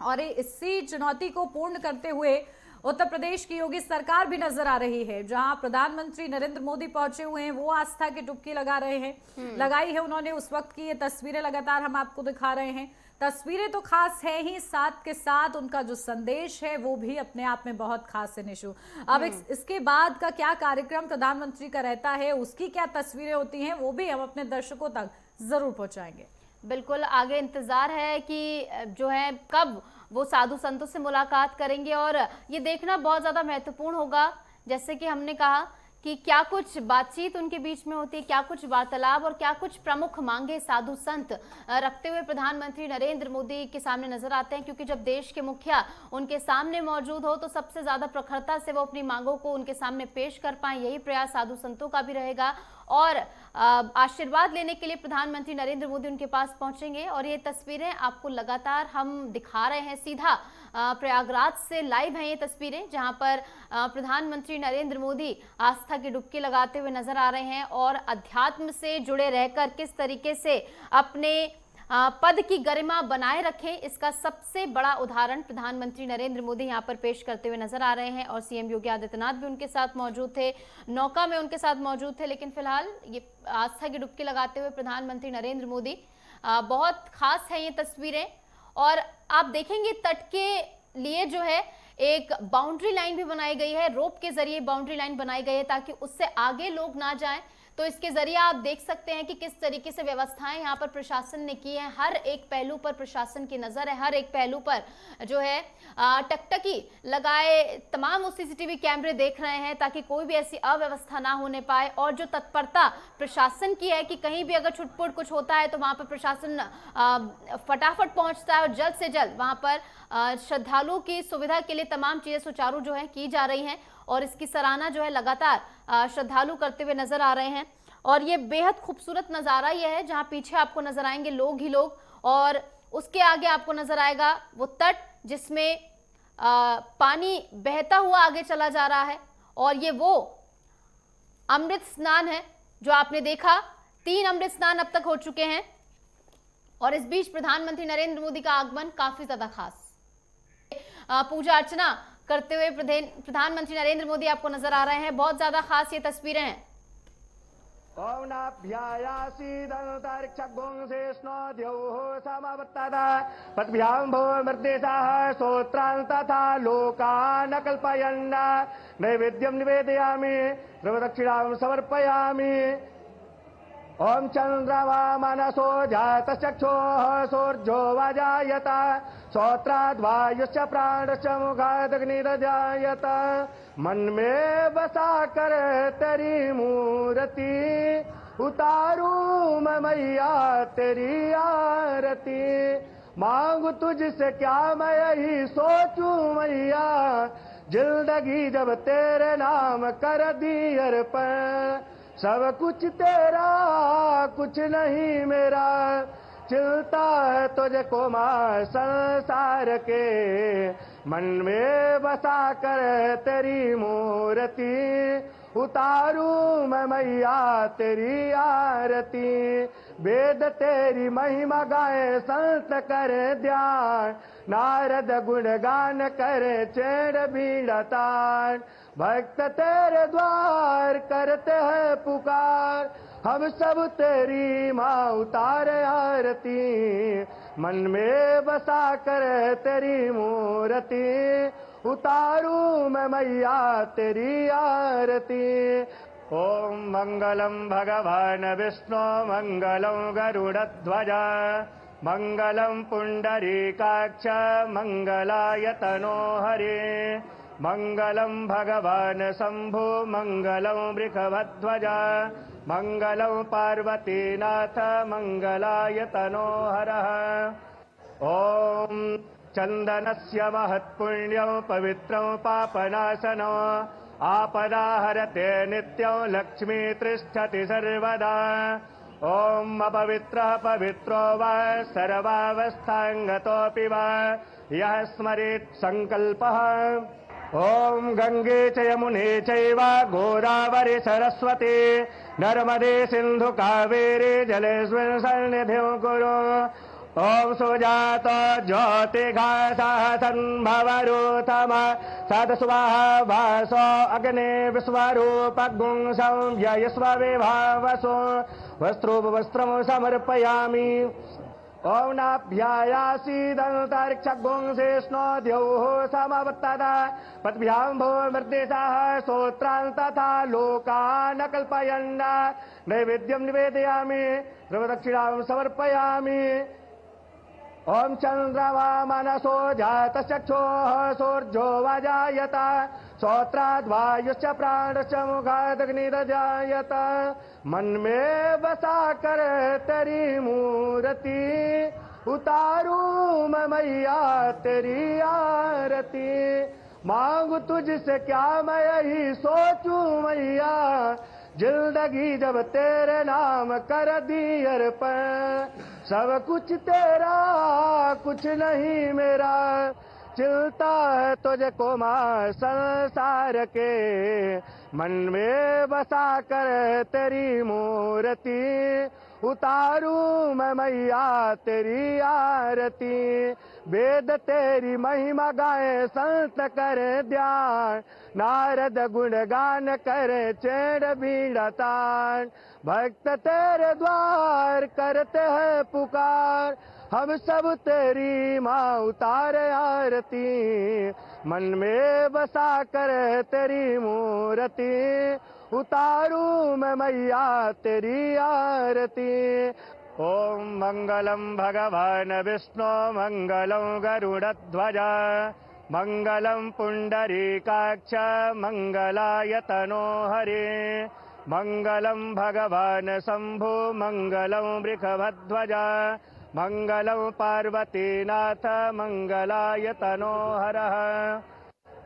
Speaker 4: और इसी चुनौती को पूर्ण करते हुए उत्तर प्रदेश की योगी सरकार भी नजर आ रही है, जहां प्रधानमंत्री नरेंद्र मोदी पहुंचे हुए हैं, वो आस्था की डुबकी लगा रहे हैं। लगाई है उन्होंने उस वक्त की ये तस्वीरें लगातार हम आपको दिखा रहे हैं। तस्वीरें तो खास है ही, साथ के साथ उनका जो संदेश है वो भी अपने आप में बहुत खास है निशु। अब इसके बाद का क्या कार्यक्रम प्रधानमंत्री का रहता है, उसकी क्या तस्वीरें होती हैं, वो भी हम अपने दर्शकों तक जरूर पहुंचाएंगे।
Speaker 2: बिल्कुल, आगे इंतजार है कि जो है कब वो साधु संतों से मुलाकात करेंगे, और ये देखना बहुत ज़्यादा महत्वपूर्ण होगा, जैसे कि हमने कहा कि क्या कुछ बातचीत उनके बीच में होती है, क्या कुछ वार्तालाप और क्या कुछ प्रमुख मांगे साधु संत रखते हुए प्रधानमंत्री नरेंद्र मोदी के सामने नजर आते हैं। क्योंकि जब देश के मुखिया उनके सामने मौजूद हो तो सबसे ज्यादा प्रखरता से वो अपनी मांगों को उनके सामने पेश कर पाए, यही प्रयास साधु संतों का भी रहेगा। और आशीर्वाद लेने के लिए प्रधानमंत्री नरेंद्र मोदी उनके पास पहुंचेंगे। और ये तस्वीरें आपको लगातार हम दिखा रहे हैं, सीधा प्रयागराज से लाइव हैं ये तस्वीरें, जहां पर प्रधानमंत्री नरेंद्र मोदी आस्था की डुबकी लगाते हुए नजर आ रहे हैं और अध्यात्म से जुड़े रहकर किस तरीके से अपने पद की गरिमा बनाए रखें, इसका सबसे बड़ा उदाहरण प्रधानमंत्री नरेंद्र मोदी यहां पर पेश करते हुए नजर आ रहे हैं। और सीएम योगी आदित्यनाथ भी उनके साथ मौजूद थे, नौका में उनके साथ मौजूद थे। लेकिन फिलहाल ये आस्था की डुबकी लगाते हुए प्रधानमंत्री नरेंद्र मोदी, बहुत खास है ये तस्वीरें। और आप देखेंगे तट के लिए जो है एक बाउंड्री लाइन भी बनाई गई है, रोप के जरिए बाउंड्री लाइन बनाई गई है ताकि उससे आगे लोग ना जाएं। तो इसके जरिए आप देख सकते हैं कि किस तरीके से व्यवस्थाएं यहाँ पर प्रशासन ने की है। हर एक पहलू पर प्रशासन की नजर है, हर एक पहलू पर जो है टकटकी लगाए तमाम वो सीसीटीवी कैमरे देख रहे हैं ताकि कोई भी ऐसी अव्यवस्था ना होने पाए। और जो तत्परता प्रशासन की है कि कहीं भी अगर छुटपुट कुछ होता है तो वहां पर प्रशासन फटाफट पहुंचता है और जल्द से जल्द वहां पर श्रद्धालुओं की सुविधा के लिए तमाम चीजें सुचारू जो है की जा रही हैं। और इसकी सराहना जो है लगातार श्रद्धालु करते हुए नजर आ रहे हैं। और ये बेहद खूबसूरत नज़ारा ये है जहां पीछे आपको नजर आएंगे लोग ही लोग, और उसके आगे आपको नजर आएगा वो तट जिसमें पानी बहता हुआ आगे चला जा रहा है। और ये वो अमृत स्नान है जो आपने देखा, 3 अमृत स्नान अब तक हो चुके हैं। और इस बीच प्रधानमंत्री नरेंद्र मोदी का आगमन काफी ज्यादा खास, पूजा अर्चना करते हुए प्रधानमंत्री नरेंद्र मोदी आपको नजर आ रहे हैं। बहुत ज्यादा खास ये तस्वीरें हैं।
Speaker 5: नैवेद्यं निवेदयामि, सर्वदक्षिणां समर्पयामि। ओम चंद्रमा मनसो जातचक्षुः सूर्यो वाजायत, श्रोत्राद् वायुश्च प्राणश्च मुखाद् अग्निर्जायत। मन में बसा कर तेरी मूर्ति, उतारूं मैं मैया तेरी आरती। मांगू तुझसे क्या मैं यही सोचूं मैया, जिंदगी जब तेरे नाम कर दी अर्पण। सब कुछ तेरा कुछ नहीं मेरा, चिलता है तुझको मां संसार के। मन में बसा कर तेरी मूर्ति, उतारूं मैं मैया तेरी आरती। वेद तेरी महिमा गाए संत करे ध्यान, नारद गुणगान करे चेड़ बीड़ा तान। भक्त तेरे द्वार करते हैं पुकार, हम सब तेरी माँ उतारे आरती। मन में बसा कर तेरी मूर्ति, उतारूं मैं मैया तेरी आरती। ओम मंगलम भगवान विष्णु, मंगलम गरुड़ध्वज, मंगलम पुंडरीकाक्ष, मंगलाय तनो हरे। मंगलम भगवान शंभु, मंगलम वृषभध्वज, मंगलम पार्वतीनाथ, मंगलाय तनो हरः। ओम चंदनस्य महत्पुण्यं पवित्रं पापनाशनं, आपदाहरते नित्यं लक्ष्मी तिष्ठति सर्वदा। ओम अपवित्रः पवित्रो वा सर्वावस्थांगतोऽपि वा यः स्मरेत् संकल्पः। ओम गंगे च यमुने चैव गोदावरी सरस्वती, नर्मदे सिंधु कावेरी जलेस्मिन् सन्निधिं कुरु। ओम सुजात ज्योतिघासः सन्भवरूथम सदस्वाहा भासो अग्ने विश्वरूपगुं संव्ययस्वविभावसो वस्त्रोपवस्त्रं समर्पयामि। ओम नाभ्यायासीदन्तरिक्षगुं शेष्णो द्यौः समवत्तदा पद्भ्यां भो मृदेशाः श्रोत्रान् तथा लोकान् कल्पयन् नैवेद्यं निवेदयामि द्रवदक्षिणां समर्पयामि। ओम चंद्रमा मनसो जातचक्षुः सूर्यो वजायत श्रोत्राद्वायुश्च प्राणश्च मुखादग्निरजायत। मन में बसा कर तेरी मूर्ति उतारू मैं मैया तेरी आरती। मांगू तुझसे क्या मैं यही सोचूं मैया जिंदगी जब तेरे नाम कर दी अर्पण। सब कुछ तेरा कुछ नहीं मेरा चिलता है तुझको माँ संसार के। मन में बसा कर तेरी मूर्ति उतारू मैं मैया तेरी आरती। वेद तेरी महिमा गाए संत करे ध्यान नारद गुणगान करे चेड़ बीड़ा तान। भक्त तेरे द्वार करते हैं पुकार हम सब तेरी माँ उतारे आरती। मन में बसा कर तेरी मूर्ति उतारू मैं मैया तेरी आरती। ओम मंगलम भगवान विष्णु मंगलम गरुड़ध्वज मंगलम पुंडरीकाक्ष मंगलाय तनो हरे। मंगलम भगवान शंभु मंगलम वृषभध्वज मंगलम पार्वतीनाथ मंगलाय तनो हरः।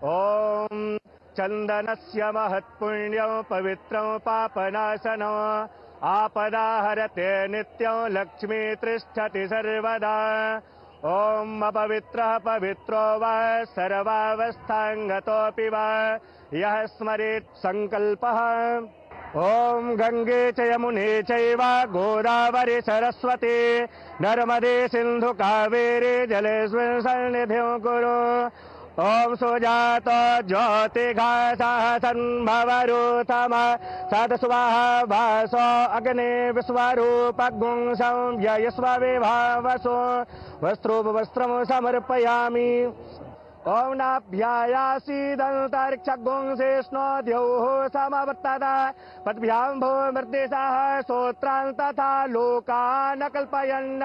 Speaker 5: ओम चंदनस्य महत्पुण्यं पवित्रं पापनाशनं आपदाहरते नित्यं लक्ष्मी तिष्ठति सर्वदा। ओम अपवित्रः पवित्रो वा सर्वावस्थांगतोऽपि वा यः स्मरेत् संकल्पः। ओम गंगे च यमुने चैव गोदावरी सरस्वती नर्मदे सिंधु कावेरी जलेऽस्मिन् सन्निधिं कुरु। ओम सुजात ज्योतिघासः सन्भवरूथम सदस्वाहा भासो अग्ने विश्वरूपगुं संव्ययस्वविभावसो वस्त्रोपवस्त्रं समर्पयामि। ओम नाभ्यायासीदन्तरिक्षगुं शेष्णो द्यौः समवत्तदा पद्भ्यां भो मृदेशाः श्रोत्रान् तथा लोकान् कल्पयन्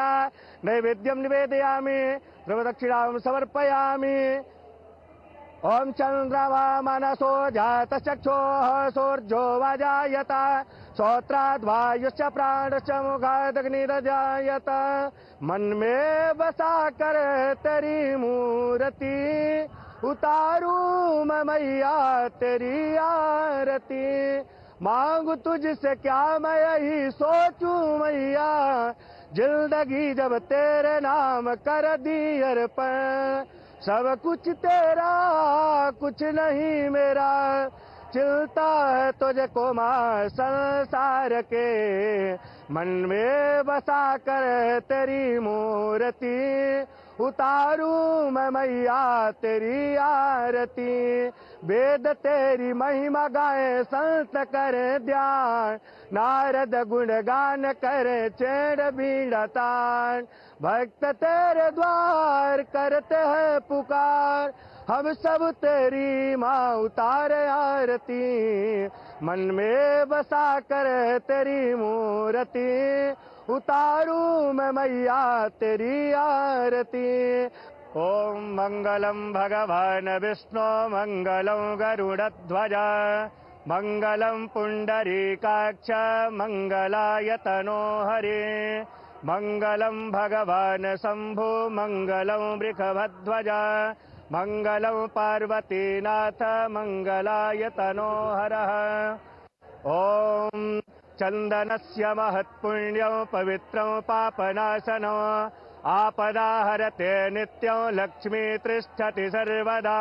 Speaker 5: नैवेद्यं निवेदयामि द्रवदक्षिणां समर्पयामि। ओम चंद्रमा मनसो जातचक्षुः सूर्यो वजायत श्रोत्राद्वायुश्च प्राणश्च मुखादग्निरजायत। मन में बसा कर तेरी मूर्ति उतारू मैं मैया तेरी आरती। मांगू तुझसे क्या मैं यही सोचूं मैया जिंदगी जब तेरे नाम कर दी अर्पण। सब कुछ तेरा कुछ नहीं मेरा चिलता है तुझको माँ संसार के। मन में बसा कर तेरी मूर्ति उतारू मैं मैया तेरी आरती। वेद तेरी महिमा गाए संत करे ध्यान नारद गुणगान करे चेड़ बीड़ा तान। भक्त तेरे द्वार करते हैं पुकार हम सब तेरी माँ उतारे आरती। मन में बसा कर तेरी मूर्ति उतारू मैं मैया तेरी आरती। ओम मंगलम भगवान विष्णु मंगलम गरुड़ध्वज मंगलम पुंडरीकाक्ष मंगलाय तनो हरे। मंगलम भगवान शंभु मंगलम वृषभध्वज मंगलम पार्वतीनाथ मंगलाय तनो हरः। ओम चंदनस्य महत्पुण्यं पवित्रं पापनाशनं आपदाहरते नित्यं लक्ष्मी तिष्ठति सर्वदा।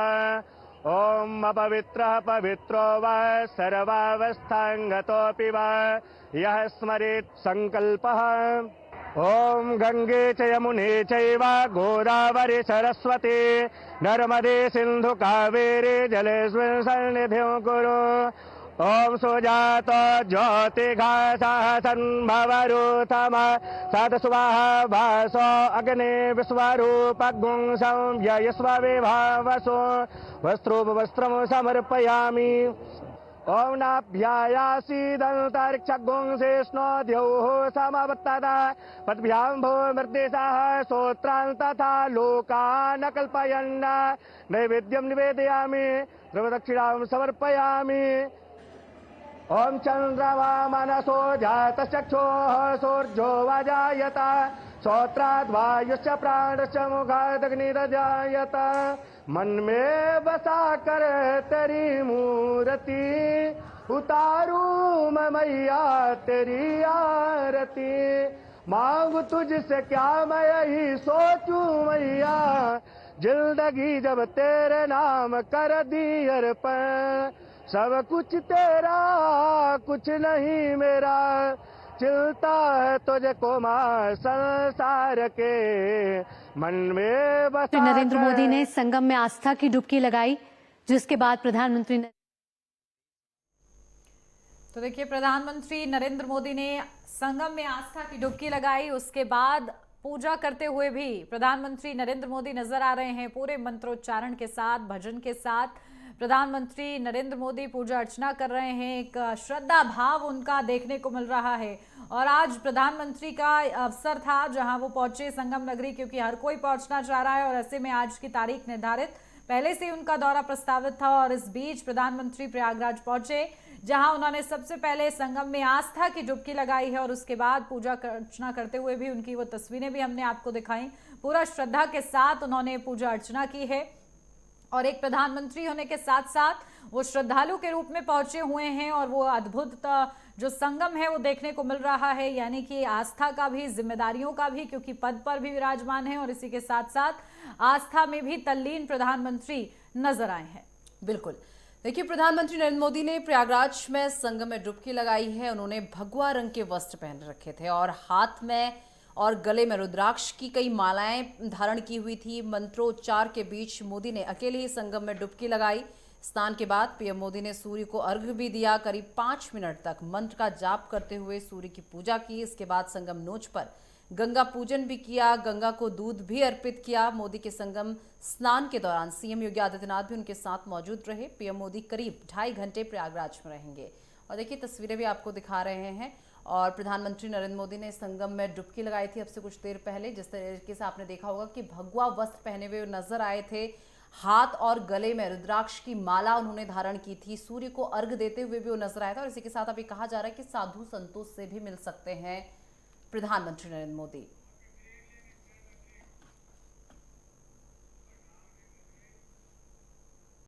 Speaker 5: ओम अपवित्रः पवित्रो वा सर्वावस्थांगतोऽपि वा यः स्मरेत् संकल्पः। ॐ गंगे च यमुने चैव गोदावरी सरस्वती नर्मदे सिंधु कावेरी जलेस्मिन् सन्निधिं कुरु। ॐ सुजात ज्योतिघासः सन्भवरूथम सतस्वाहा वासो अग्ने विश्वरूपगुं संव्ययस्व विभावसो वस्त्रोपवस्त्रं समर्पयामि। ॐ नाभ्यायासीदन्तरिक्षगुं शेष्णो द्यौः समवर्तता पद्भ्यां भूमिर्देशाः स्तोत्रान् तथा लोकान् कल्पयन् नैवेद्यं निवेदयामि ध्रुवदक्षिणां समर्पयामि। ॐ चन्द्रमा मनसो जातचक्षुः सूर्यो वजायत श्रोत्राद् वायुश्च प्राणश्च मुखादग्निरजायत मन में बसा कर तेरी मूर्ति उतारू मैं मैया तेरी आरती मांग तुझसे क्या मैं यही सोचूं मैया जिंदगी जब तेरे नाम कर दी अर्पण सब कुछ तेरा कुछ नहीं मेरा चिलता है तुझको मां संसार के मन में बसा।
Speaker 6: नरेंद्र मोदी ने संगम में आस्था की डुबकी लगाई, जिसके बाद प्रधानमंत्री ने
Speaker 4: तो देखिए प्रधानमंत्री नरेंद्र मोदी ने संगम में आस्था की डुबकी लगाई। उसके बाद पूजा करते हुए भी प्रधानमंत्री नरेंद्र मोदी नजर आ रहे हैं। पूरे मंत्रोच्चारण के साथ, भजन के साथ प्रधानमंत्री नरेंद्र मोदी पूजा अर्चना कर रहे हैं। एक श्रद्धा भाव उनका देखने को मिल रहा है। और आज प्रधानमंत्री का अवसर था जहां वो पहुंचे संगम नगरी, क्योंकि हर कोई पहुंचना चाह रहा है और ऐसे में आज की तारीख निर्धारित पहले से उनका दौरा प्रस्तावित था। और इस बीच प्रधानमंत्री प्रयागराज पहुंचे, जहां उन्होंने सबसे पहले संगम में आस्था की डुबकी लगाई है और उसके बाद पूजा अर्चना करते हुए भी उनकी वो तस्वीरें भी हमने आपको दिखाई। पूरा श्रद्धा के साथ उन्होंने पूजा अर्चना की है और एक प्रधानमंत्री होने के साथ साथ वो श्रद्धालु के रूप में पहुंचे हुए हैं और वो अद्भुत जो संगम है वो देखने को मिल रहा है, यानी कि आस्था का भी, जिम्मेदारियों का भी, क्योंकि पद पर भी विराजमान है और इसी के साथ साथ आस्था में भी तल्लीन प्रधानमंत्री नजर आए हैं।
Speaker 1: बिल्कुल, देखिए प्रधानमंत्री नरेंद्र मोदी ने प्रयागराज में संगम में डुबकी लगाई है। उन्होंने भगवा रंग के वस्त्र पहन रखे थे और हाथ में और गले में रुद्राक्ष की कई मालाएं धारण की हुई थी। मंत्रोच्चार के बीच मोदी ने अकेले ही संगम में डुबकी लगाई। स्नान के बाद पीएम मोदी ने सूर्य को अर्घ्य भी दिया। करीब 5 मिनट तक मंत्र का जाप करते हुए सूर्य की पूजा की। इसके बाद संगम नोच पर गंगा पूजन भी किया, गंगा को दूध भी अर्पित किया। मोदी के संगम स्नान के दौरान सीएम योगी आदित्यनाथ भी उनके साथ मौजूद रहे। पीएम मोदी करीब 2.5 घंटे प्रयागराज में रहेंगे और देखिए तस्वीरें भी आपको दिखा रहे हैं। और प्रधानमंत्री नरेंद्र मोदी ने संगम में डुबकी लगाई थी अब से कुछ देर पहले। जिस तरीके से आपने देखा होगा कि भगवा वस्त्र पहने हुए नजर आए थे, हाथ और गले में रुद्राक्ष की माला उन्होंने धारण की थी। सूर्य को अर्घ्य देते हुए भी वो नजर आया था और इसी के साथ अभी कहा जा रहा है कि साधु संतों से भी मिल सकते हैं प्रधानमंत्री नरेंद्र मोदी।